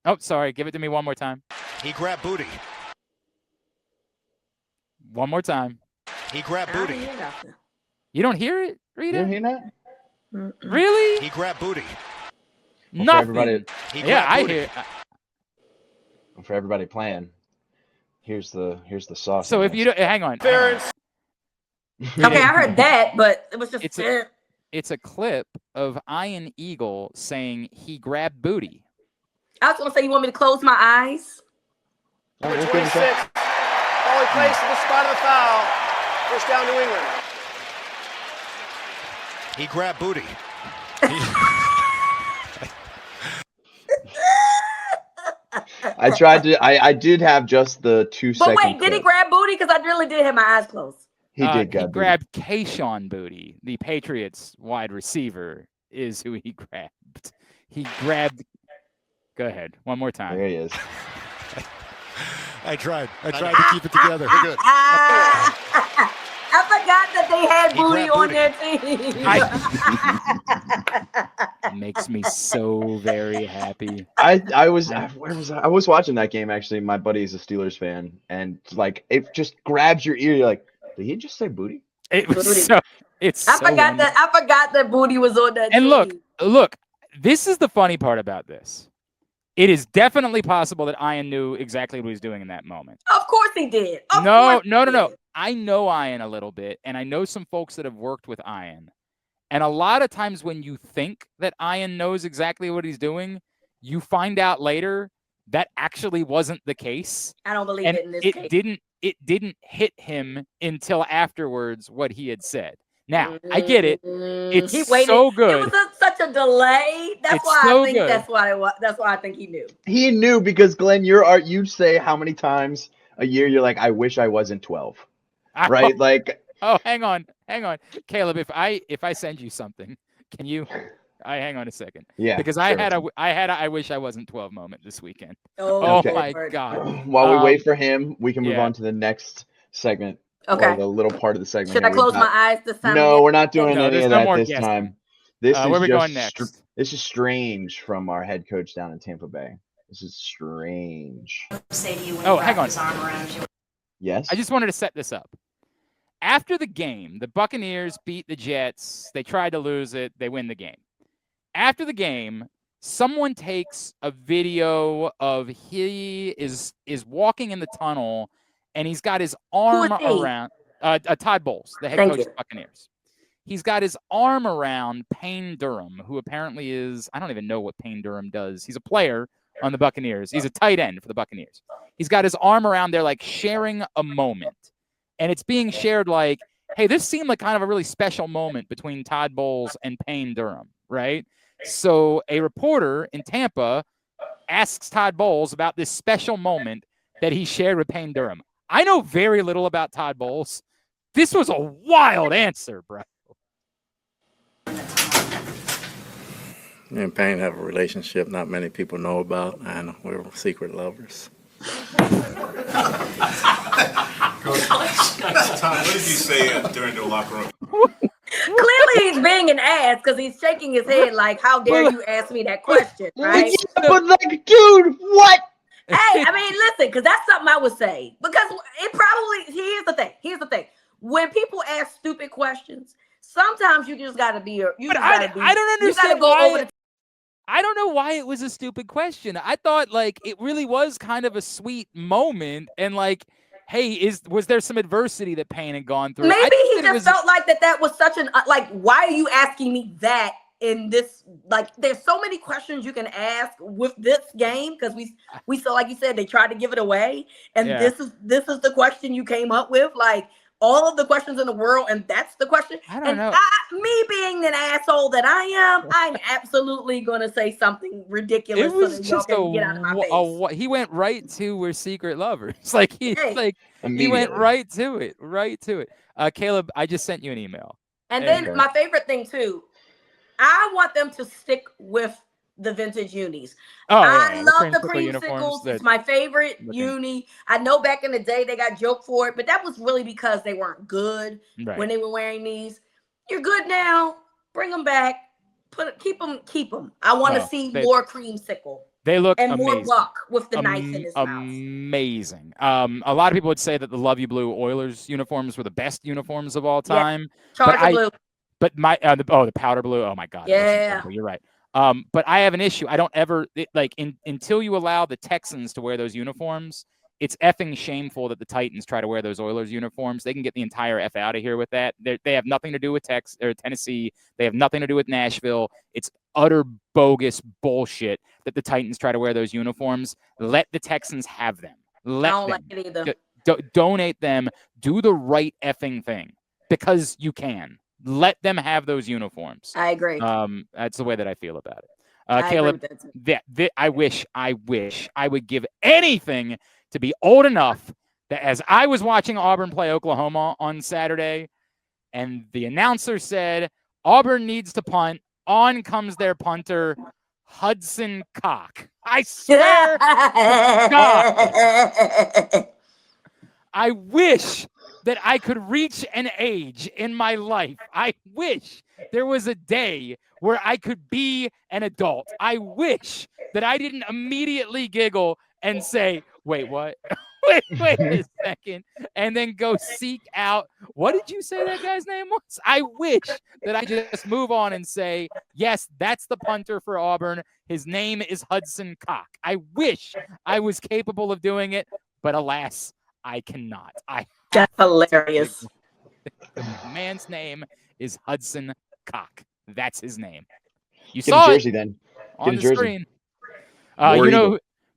Oh, sorry. Give it to me one more time. He grabbed booty. One more time. He grabbed booty. You don't hear it, Reeta? You don't hear that? Really? He grabbed booty. Nothing. I hear. For everybody playing, here's the sauce. So if you don't, hang on. Okay, I heard that, but it was just it's a clip of Ian Eagle saying he grabbed booty. I was gonna say, you want me to close my eyes? Number 26, only place to the spot of the foul. First down, New England. He grabbed booty. I tried to. I did have just the 2 second. But wait, did he grab booty? Because I really did have my eyes closed. He did grab Kayshawn Booty, the Patriots wide receiver, is who he grabbed. He grabbed. Go ahead, one more time. There he is. I tried to keep it together. We're good. I forgot that they had booty on their team. Makes me so very happy. I was watching that game actually. My buddy is a Steelers fan, and like it just grabs your ear. You're like, did he just say booty? It was booty. I forgot that booty was on that team. And look, this is the funny part about this. It is definitely possible that Ian knew exactly what he was doing in that moment. Of course he did. No. I know Ian a little bit, and I know some folks that have worked with Ian. And a lot of times when you think that Ian knows exactly what he's doing, you find out later that actually wasn't the case. I don't believe it in this case. It didn't hit him until afterwards what he had said. Now, I get it. It's so good. It was such a delay. That's why I think he knew. He knew because Glenn, you say how many times a year you're like, I wish I wasn't 12. Right? Like hang on. Caleb, if I send you something, can you hang on a second? Yeah. Because I had a I wish I wasn't 12 moment this weekend. Okay. My God. While we wait for him, we can move on to the next segment. Okay. Or the little part of the segment. Should I close my eyes this time? No, we're not doing any of that this time. This is where we going next? This is strange from our head coach down in Tampa Bay. This is strange. Hang on. Yes. I just wanted to set this up. After the game, the Buccaneers beat the Jets. They tried to lose it. They win the game. After the game, someone takes a video of he is walking in the tunnel, and he's got his arm around Todd Bowles, the head coach of the Buccaneers. He's got his arm around Payne Durham, who apparently is, I don't even know what Payne Durham does. He's a player on the Buccaneers. He's a tight end for the Buccaneers. He's got his arm around there, like sharing a moment. And it's being shared like, hey, this seemed like kind of a really special moment between Todd Bowles and Payne Durham, right? So a reporter in Tampa asks Todd Bowles about this special moment that he shared with Payne Durham. I know very little about Todd Bowles. This was a wild answer, bro. Me and Payne have a relationship not many people know about, and we're secret lovers. Tom, what did you say during the locker room? Clearly, he's being an ass because he's shaking his head like, "How dare you ask me that question?" Right? But like, dude, what? Hey, I mean, listen, because that's something I would say. Because it probably here's the thing. When people ask stupid questions, sometimes you just gotta be. I don't understand why. I don't know why it was a stupid question. I thought like it really was kind of a sweet moment, and like, hey, was there some adversity that Payne had gone through? Maybe he just felt like that was such an like. Why are you asking me that in this? Like, there's so many questions you can ask with this game because we saw, like you said, they tried to give it away, and this is the question you came up with, like. All of the questions in the world, and that's the question. I don't know. Me being an asshole that I am, I'm absolutely going to say something ridiculous. It was so that just y'all can get out of my face. He went right to "We're secret lovers." Like he went right to it. Caleb, I just sent you an email. And then my favorite thing too, I want them to stick with the vintage unis. I love the creamsicles. It's my favorite uni. I know back in the day they got joked for it, but that was really because they weren't good when they were wearing these. You're good now. Bring them back. Keep them. I want to see more creamsicle. They look and amazing. More Buck with the knife in his mouth. Amazing. A lot of people would say that the Love You Blue Oilers uniforms were the best uniforms of all time. Charger blue. But the powder blue. Oh my God. Yeah. You're right. But I have an issue. I don't ever until you allow the Texans to wear those uniforms. It's effing shameful that the Titans try to wear those Oilers uniforms. They can get the entire F out of here with that. They have nothing to do with Tennessee. They have nothing to do with Nashville. It's utter bogus bullshit that the Titans try to wear those uniforms. Let the Texans have them. I don't like it either. Donate them. Do the right effing thing because you can. Let them have those uniforms. I agree. That's the way that I feel about it. Caleb, I wish I would give anything to be old enough that as I was watching Auburn play Oklahoma on Saturday, and the announcer said, Auburn needs to punt. On comes their punter, Hudson Cock. I swear to God. I wish that I could reach an age in my life. I wish there was a day where I could be an adult. I wish that I didn't immediately giggle and say, wait, what? wait a second. And then go seek out, what did you say that guy's name was? I wish that I just move on and say, yes, that's the punter for Auburn. His name is Hudson Cock. I wish I was capable of doing it, but alas, I cannot. That's hilarious. The man's name is Hudson Cock. That's his name. You Get saw a jersey it then. on the jersey. screen.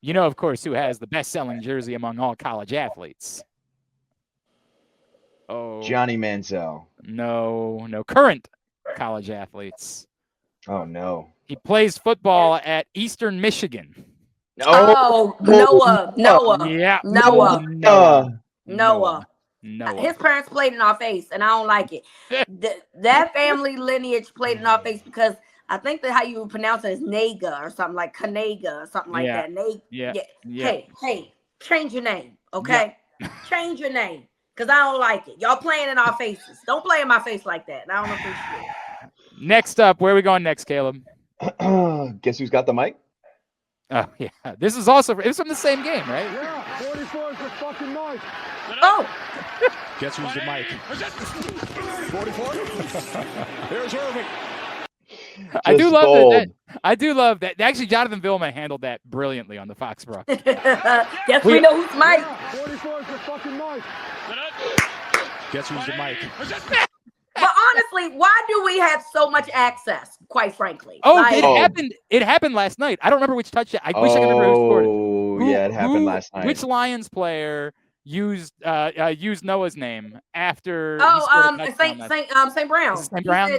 You know, of course, who has the best-selling jersey among all college athletes? Oh, Johnny Manziel. No, current college athletes. Oh no. He plays football at Eastern Michigan. Oh, Noah. Yeah. Noah. His parents played in our face, and I don't like it. That family lineage played in our face because I think that how you would pronounce it is Naga or something like Kanega or something like that. Yeah. Hey, change your name, okay? Change your name because I don't like it. Y'all playing in our faces. Don't play in my face like that. And I don't appreciate it. Next up, where are we going next, Caleb? Guess who's got the mic? Oh, yeah. This is also from the same game, right? Yeah, 44 is the fucking mic. Oh. Guess who's the mic? 44? Here's Irving. I do love that. I do love that. Actually, Jonathan Vilma handled that brilliantly on the Fox broadcast. Guess we know who's Mike. 44 is the fucking mic. Guess who's the mic? But honestly, why do we have so much access? Quite frankly. It happened last night. I don't remember which touchdown. I wish I could remember who scored it. Oh, yeah, it happened last night. Which Lions player used Noah's name after? St. Brown. St. Brown.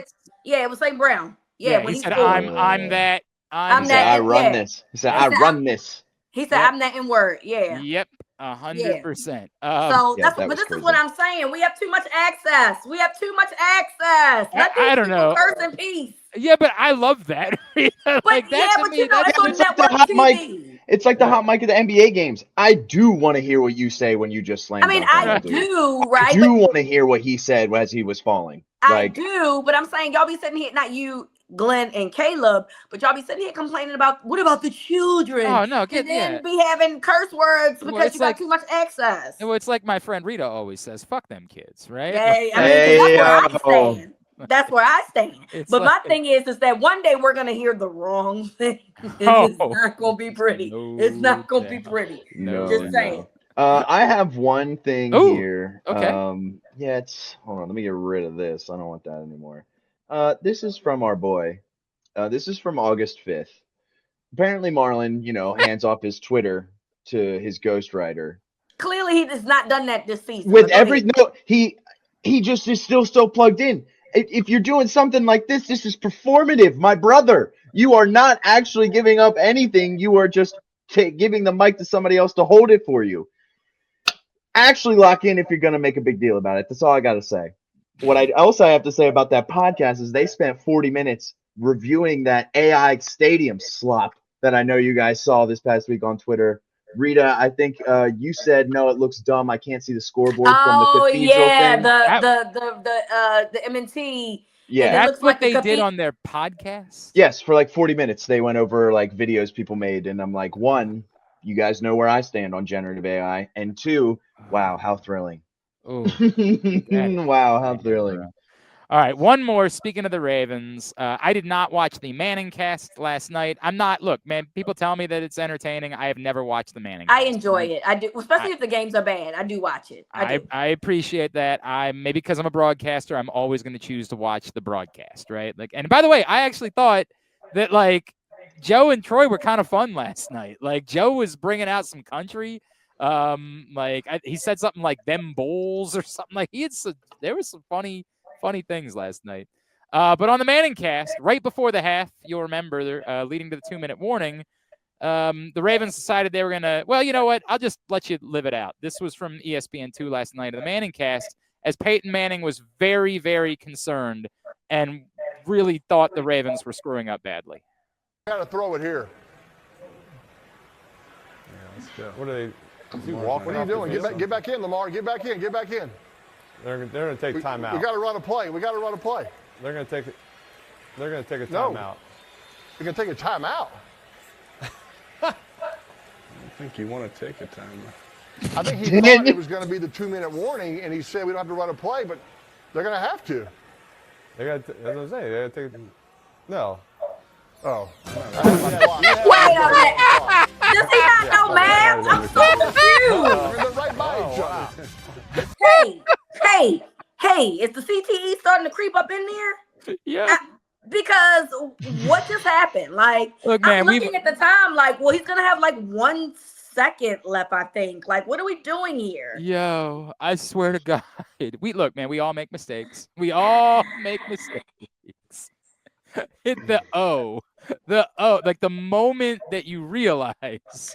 Yeah, it was St. Brown. Yeah, he when said, said, I'm that. I'm He that. said, I And, run yeah. this. He said, He I said, run this. He said, I'm that N-word. Yeah. Yep. Yeah. 100%. So Yeah, but this is what I'm saying. We have too much access. We have too much access. Let these I don't people know. curse in peace. Yeah, but I love that. But that to but me, you know, that's it's on like the network hot TV. mic. It's like the hot mic of the NBA games. I do want to hear what you say when you just slam I mean, dunk on I that dude. do, I right? do want to hear what he said as he was falling. I do, but I'm saying y'all be sitting here, not you, Glenn and Caleb, but y'all be sitting here complaining about what about the children? Oh no, and then be having curse words because you got too much access. Well, it's like my friend Reeta always says, "Fuck them kids," right? Yeah, I mean, 'cause that's where I stand. That's where I stand. But my thing is that one day we're gonna hear the wrong thing, and it's not gonna be pretty. It's not gonna be pretty. Just saying. I have one thing here. Okay. Yeah, hold on, let me get rid of this. I don't want that anymore. This is from our boy. This is from August 5th. Apparently Marlon, hands off his Twitter to his ghostwriter. Clearly he has not done that this season. With he just is still plugged in. If you're doing something like this is performative, my brother. You are not actually giving up anything. You are just giving the mic to somebody else to hold it for you. Actually lock in if you're going to make a big deal about it. That's all I got to say. What I also have to say about that podcast is they spent 40 minutes reviewing that AI stadium slop that I know you guys saw this past week on Twitter. Reeta, I think you said no, it looks dumb. I can't see the scoreboard from the cathedral thing. The M&T. Yeah, that's what they did on their podcast. Yes, for like 40 minutes they went over like videos people made, and I'm like, one, you guys know where I stand on generative AI, and two, wow, how thrilling! Oh, wow, how thrilling! All right, one more. Speaking of the Ravens, I did not watch the Manning cast last night. Look, man, people tell me that it's entertaining. I have never watched the Manning cast. I enjoy it. I do, especially if the games are bad. I do watch it. I appreciate that. Maybe because I'm a broadcaster, I'm always going to choose to watch the broadcast, right? And by the way, I actually thought that Joe and Troy were kind of fun last night. Joe was bringing out some country. He said something like "them bowls" or something. There was some funny things last night. But on the Manning cast, right before the half, you'll remember, leading to the 2-minute warning, the Ravens decided they were going to, well, you know what? I'll just let you live it out. This was from ESPN2 last night. The Manning cast, as Peyton Manning was very, very concerned and really thought the Ravens were screwing up badly. Got to throw it here. Yeah, let's go. What are they? What are you doing? Get back in, Lamar. Get back in. They're going to take timeout. We got to run a play. They're going to take a timeout. No. You're going to take a timeout? I think you want to take a timeout. I think he thought it was going to be the 2-minute warning, and he said we don't have to run a play, but they're going to have to. That's what I'm saying. They got to take No. Oh. Wait a minute. Does he not know math? I'm so confused. They're right by each other. Hey, is the CTE starting to creep up in there? Yeah. Because what just happened? Look, man, I'm looking at the time, he's going to have 1 second left, I think. What are we doing here? Yo, I swear to God. We all make mistakes. Hit the O. The moment that you realize.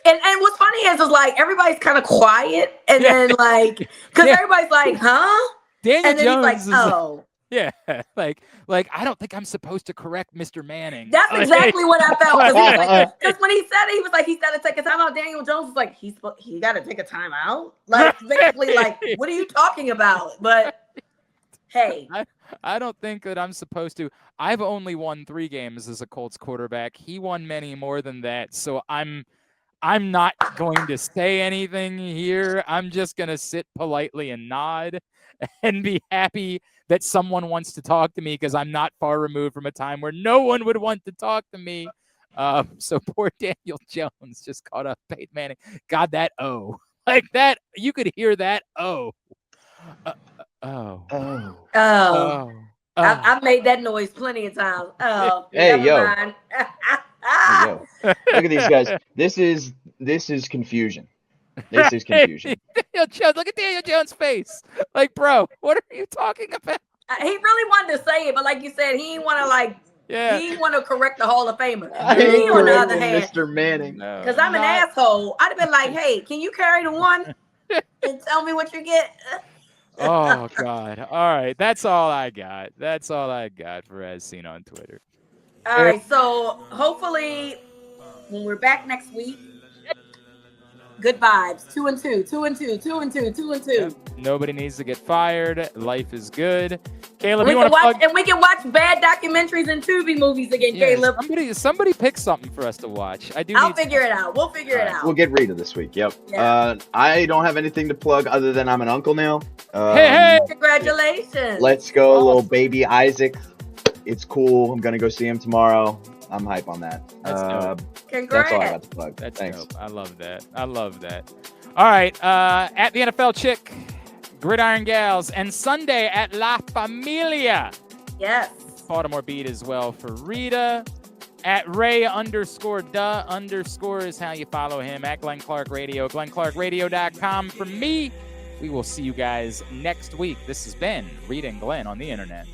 And what's funny is everybody's kind of quiet, and then because everybody's huh? Daniel and then Jones he's oh. Yeah, I don't think I'm supposed to correct Mr. Manning. That's exactly what I felt. Because when he said it, he was he's got to take a timeout. Daniel Jones was he got to take a timeout. Basically, what are you talking about? But hey, I don't think that I'm supposed to. I've only won 3 games as a Colts quarterback. He won many more than that. So I'm not going to say anything here. I'm just going to sit politely and nod and be happy that someone wants to talk to me, because I'm not far removed from a time where no one would want to talk to me. So poor Daniel Jones just caught up Peyton Manning. God, that O. That, you could hear that O. I've made that noise plenty of times. Oh, hey, yo. Mind. Hey, yo. Look at these guys. This is confusion. This is confusion. Daniel Jones, look at Daniel Jones' face. Bro, what are you talking about? He really wanted to say it, but like you said, he didn't want to Yeah. He want to correct the Hall of Famer. I Me, ain't on the other correcting hand, Mr. Manning. because I'm an asshole, I'd have been like, hey, can you carry the one and tell me what you get? Oh, God. All right. That's all I got. That's all I got for As Seen on Twitter. All right. So hopefully when we're back next week, good vibes. 2-2, 2-2, 2-2, 2-2. Yep. Nobody needs to get fired. Life is good. Caleb, We you can want to watch, and we can watch bad documentaries and Tubi movies again, Caleb. Somebody pick something for us to watch. I'll figure it out. We'll figure it out. We'll get Reeta this week. Yep. Yeah. I don't have anything to plug other than I'm an uncle now. Hey! Congratulations. Let's go, little baby Isaac. It's cool. I'm gonna go see him tomorrow. I'm hype on that. That's dope. Congrats. That's all I got to plug. That's Thanks. dope. I love that. I love that. All right. At the NFL Chick, Gridiron Gals, and Sunday at La Familia. Yes. Baltimore Beat as well for Reeta. At Ray_duh_ is how you follow him. At Glenn Clark Radio, GlennClarkRadio.com. For me, we will see you guys next week. This has been Reeta and Glenn on the internet.